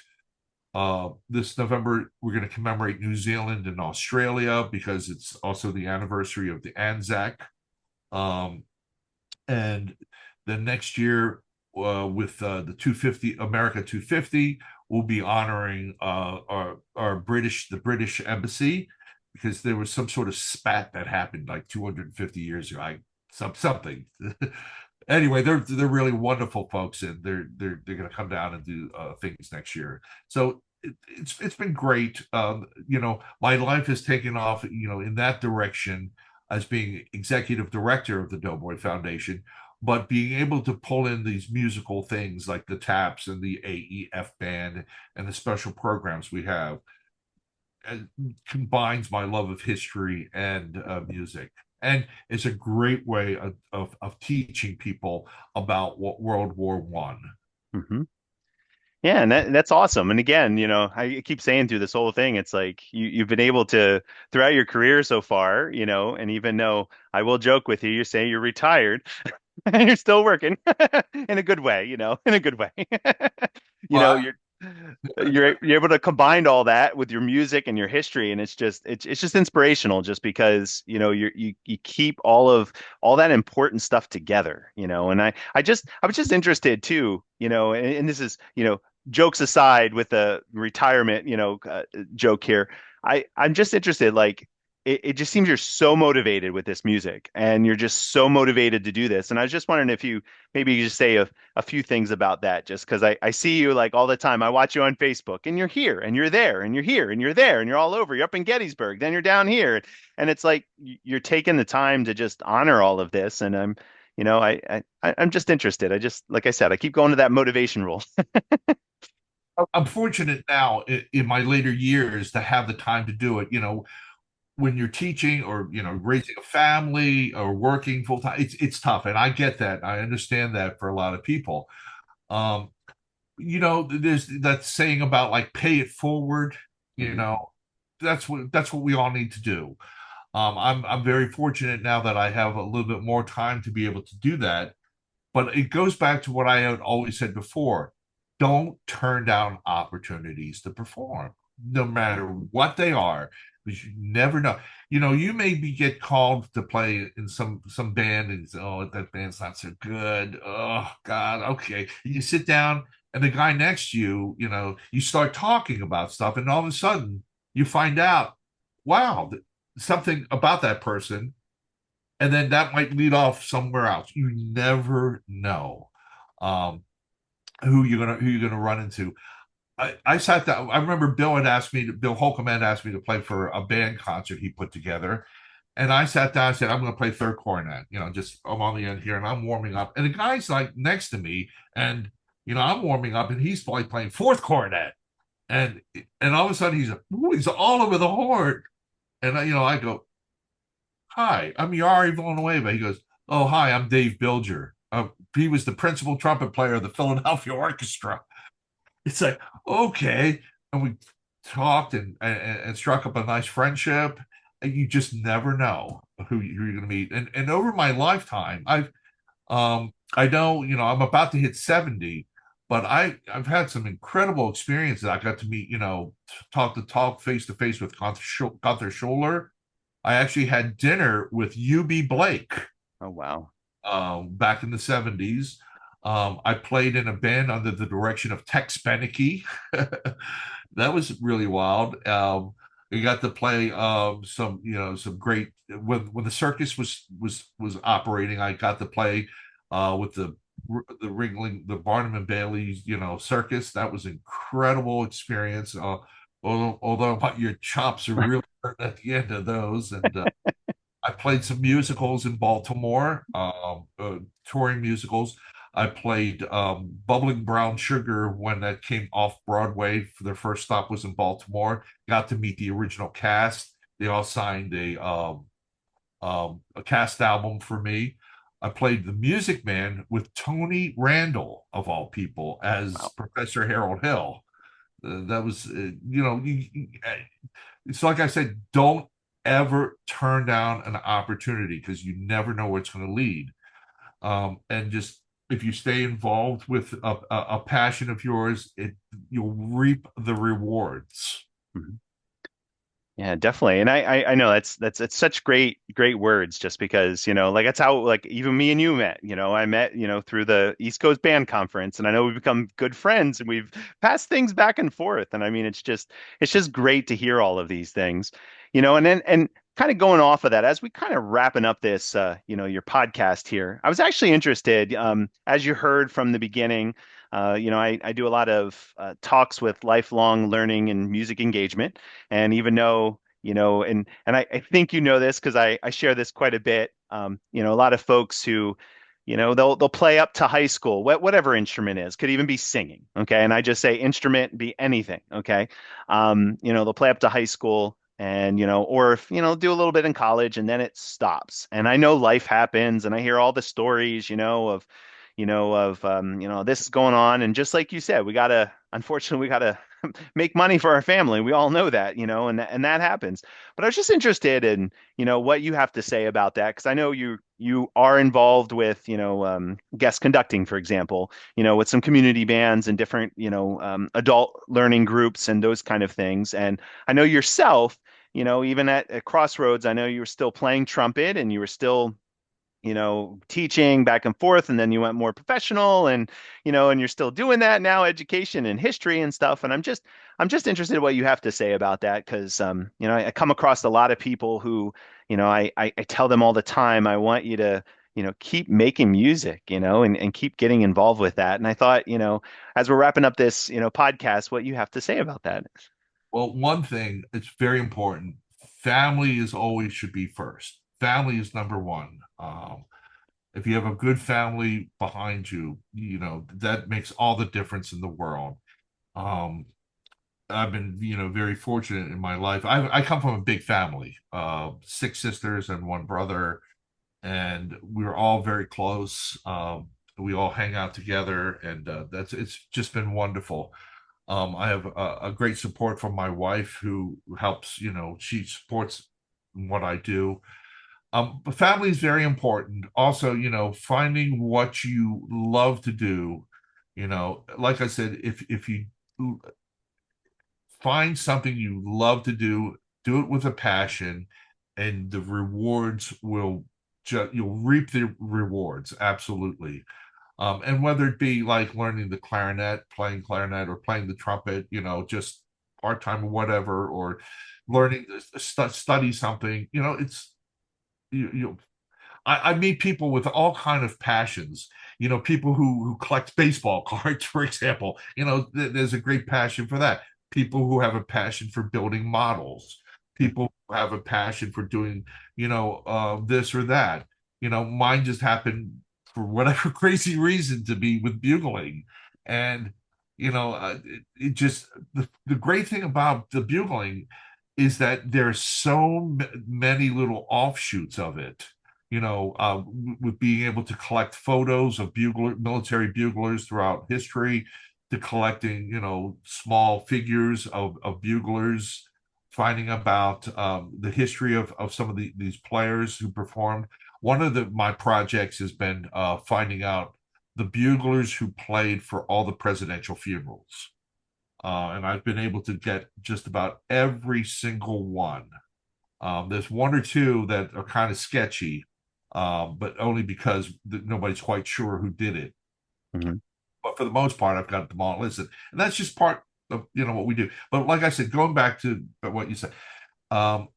this November. We're going to commemorate New Zealand and Australia because it's also the anniversary of the Anzac. Um, and the next year, with the 250 America 250, we'll be honoring our the British Embassy, because there was some sort of spat that happened like 250 years ago. Something. Anyway, they're really wonderful folks, and they're going to come down and do things next year. So it's been great. My life has taken off, in that direction as being executive director of the Doughboy Foundation, but being able to pull in these musical things like the taps and the AEF band and the special programs we have, combines my love of history and music. And it's a great way of teaching people about what World War One. Hmm. Yeah, and that's awesome. And again, I keep saying through this whole thing, it's like you've been able to throughout your career so far, and even though I will joke with you, you're saying you're retired, you're still working in a good way, in a good way. You know, Well, you're able to combine all that with your music and your history, and it's just inspirational just because, you keep all that important stuff together, and I was just interested too, and this is, jokes aside with the retirement, joke here. I'm just interested, like it just seems you're so motivated with this music and you're just so motivated to do this. And I was just wondering if you maybe you just say a few things about that, just because I see you like all the time. I watch you on Facebook and you're here and you're there and you're here and you're there and you're all over. You're up in Gettysburg, then you're down here. And it's like you're taking the time to just honor all of this. And I'm just interested. I just, like I said, I keep going to that motivation rule. I'm fortunate now in my later years to have the time to do it. When you're teaching or raising a family or working full time, it's tough, and I get that. I understand that for a lot of people. Um, there's that saying about like pay it forward. You Mhm. know, that's what we all need to do. I'm very fortunate now that I have a little bit more time to be able to do that. But it goes back to what I had always said before: don't turn down opportunities to perform, no matter what they are, because you never know. You maybe get called to play in some band, and you say, "Oh, that band's not so good. Oh God, okay." And you sit down, and the guy next to you, you start talking about stuff, and all of a sudden you find out, wow, something about that person, and then that might lead off somewhere else. You never know. Um, who you're gonna run into. I sat down. I remember Bill Holcomb had asked me to play for a band concert he put together, and I sat down and said, I'm going to play third cornet. Just I'm on the end here and I'm warming up, and the guy's like next to me, and I'm warming up, and he's like playing fourth cornet, and all of a sudden he's all over the horn, and I go, hi, I'm Jari Villanueva. He goes, oh, hi, I'm Dave Bilger. He was the principal trumpet player of the Philadelphia Orchestra. It's like, okay. And we talked and struck up a nice friendship. And you just never know who you're going to meet. And over my lifetime, I know, I'm about to hit 70, but I've had some incredible experiences. I got to meet, talk face to face with Gunther Schuller. I actually had dinner with UB Blake Oh, wow. back in the 70s. I played in a band under the direction of Tex Beneke. That was really wild. We got to play some great when the circus was operating. I got to play with the Ringling, the Barnum and Bailey, circus. That was an incredible experience. Although your chops are really hurt at the end of those, and I played some musicals in Baltimore, touring musicals. I played Bubbling Brown Sugar when that came off Broadway. For their first stop was in Baltimore. Got to meet the original cast. They all signed a cast album for me. I played the Music Man with Tony Randall, of all people, as Wow. Professor Harold Hill. That was, it's like I said, don't ever turn down an opportunity because you never know where it's going to lead. And just if you stay involved with a passion of yours, you'll reap the rewards. Mhm. Yeah, definitely. And I know that's it's such great words just because, like that's how like even me and you met. I met, through the East Coast Band Conference and I know we've become good friends and we've passed things back and forth. And I mean it's just great to hear all of these things. And kind of going off of that, as we kind of wrapping up this your podcast here, I was actually interested, as you heard from the beginning, I do a lot of talks with lifelong learning and music engagement. And even though, and I think you know this because I share this quite a bit. A lot of folks who, they'll play up to high school, whatever instrument is, could even be singing. Okay. And I just say instrument, be anything. Okay. They'll play up to high school and, or if, do a little bit in college and then it stops. And I know life happens and I hear all the stories, this is going on. And just like you said, unfortunately, we gotta make money for our family. We all know that, and that happens. But I was just interested in, what you have to say about that because I know you are involved with, guest conducting, for example, with some community bands and different, adult learning groups and those kind of things. And I know yourself, even at Crossroads, I know you were still playing trumpet and you were still teaching back and forth, and then you went more professional and, and you're still doing that now, education and history and stuff. And I'm just interested in what you have to say about that because, I come across a lot of people who, I tell them all the time, I want you to, keep making music, and keep getting involved with that. And I thought, as we're wrapping up this, podcast, what you have to say about that. Well, one thing, it's very important. Family is always should be first. Family is number one. If you have a good family behind you, that makes all the difference in the world. Um, I've been, very fortunate in my life. I come from a big family, six sisters and one brother, and we're all very close. We all hang out together, and it's just been wonderful. I have a great support from my wife who helps, she supports what I do. But family is very important. Also, finding what you love to do, like I said, if you find something you love to do it with a passion, and the rewards will you'll reap the rewards, absolutely. And whether it be like learning the playing clarinet, or playing the trumpet, just part time or whatever, or learning to study something, it's you I meet people with all kind of passions. People who collect baseball cards, for example. There's a great passion for that. People who have a passion for building models. People who have a passion for doing, this or that. Mine just happened for whatever crazy reason to be with bugling, and it just the great thing about the bugling is that there's so many little offshoots of it, with being able to collect photos of military buglers throughout history, to collecting, small figures of buglers, finding about the history of some of these players who performed. One of my projects has been finding out the buglers who played for all the presidential funerals. And I've been able to get just about every single one. There's one or two that are kind of sketchy, but only because nobody's quite sure who did it. Mhm. But for the most part, I've got them all listed, and that's just part of what we do. But like I said, going back to what you said, um,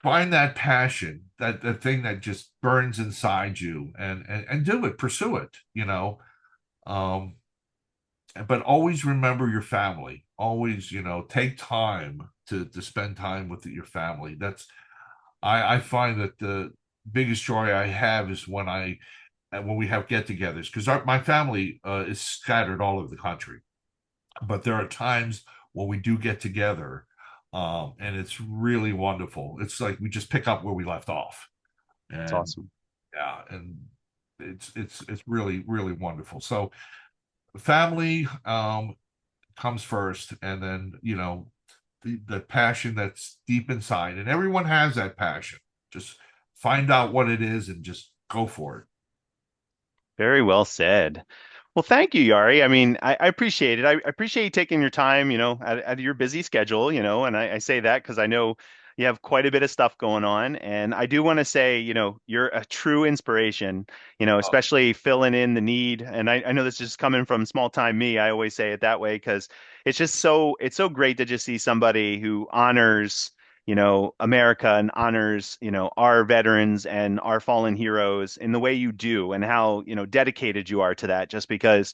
find that passion, that thing that just burns inside you, and do it, pursue it. Um, but always remember your family. Always, take time to spend time with your family. I find that the biggest joy I have is when we have get-togethers, because my family is scattered all over the country, but there are times when we do get together, and it's really wonderful. It's like we just pick up where we left off, It's and awesome. yeah, and it's really really wonderful. So family comes first, and then the passion that's deep inside, and everyone has that passion. Just find out what it is and just go for it. Very well said. Well, thank you, Yari. I mean, I appreciate it. I appreciate you taking your time, out of your busy schedule, and I say that because I know you have quite a bit of stuff going on. And I do want to say, you're a true inspiration, especially filling in the need. And I know this is coming from small time me. I always say it that way because it's so great to just see somebody who honors America and honors, our veterans and our fallen heroes in the way you do and how, dedicated you are to that just because,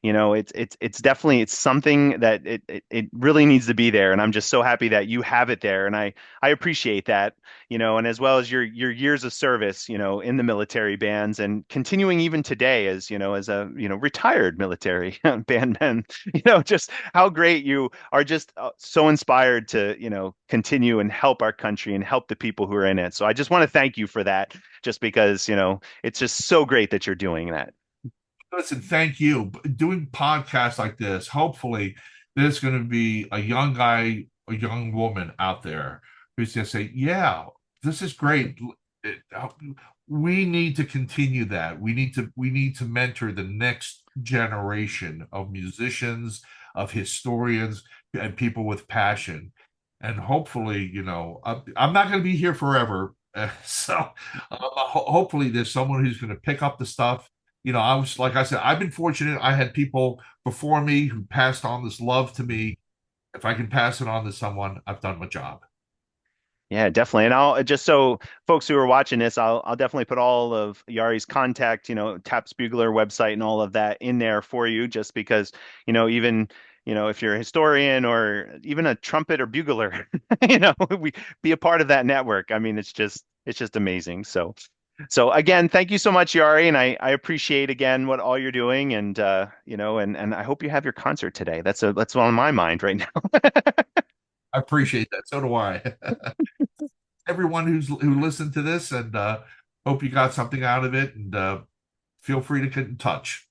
it's definitely it's something that it really needs to be there. And I'm just so happy that you have it there. And I appreciate that, and as well as your years of service, in the military bands and continuing even today as, as a, retired military bandman, just how great you are just so inspired to, continue and help our country and help the people who are in it. So I just want to thank you for that, just because, it's just so great that you're doing that. Listen, thank you. Doing podcasts like this, hopefully, there's going to be a young guy, a young woman out there who's going to say, "Yeah, this is great. It- we need to continue that. We need to mentor the next generation of musicians, of historians, and people with passion. And hopefully, I'm not going to be here forever, so hopefully, there's someone who's going to pick up the stuff. I was, like I said, I've been fortunate. I had people before me who passed on this love to me. If I can pass it on to someone, I've done my job. Yeah, definitely. And I'll just so folks who are watching this, I'll definitely put all of Yari's contact, Taps Bugler website and all of that in there for you, just because, even, if you're a historian or even a trumpet or bugler, we be a part of that network. I mean, it's just amazing. So again, thank you so much, Yari, and I appreciate again what all you're doing, and and I hope you have your concert today. That's on my mind right now. I appreciate that. So do I. Everyone who listened to this, and hope you got something out of it. And feel free to get in touch.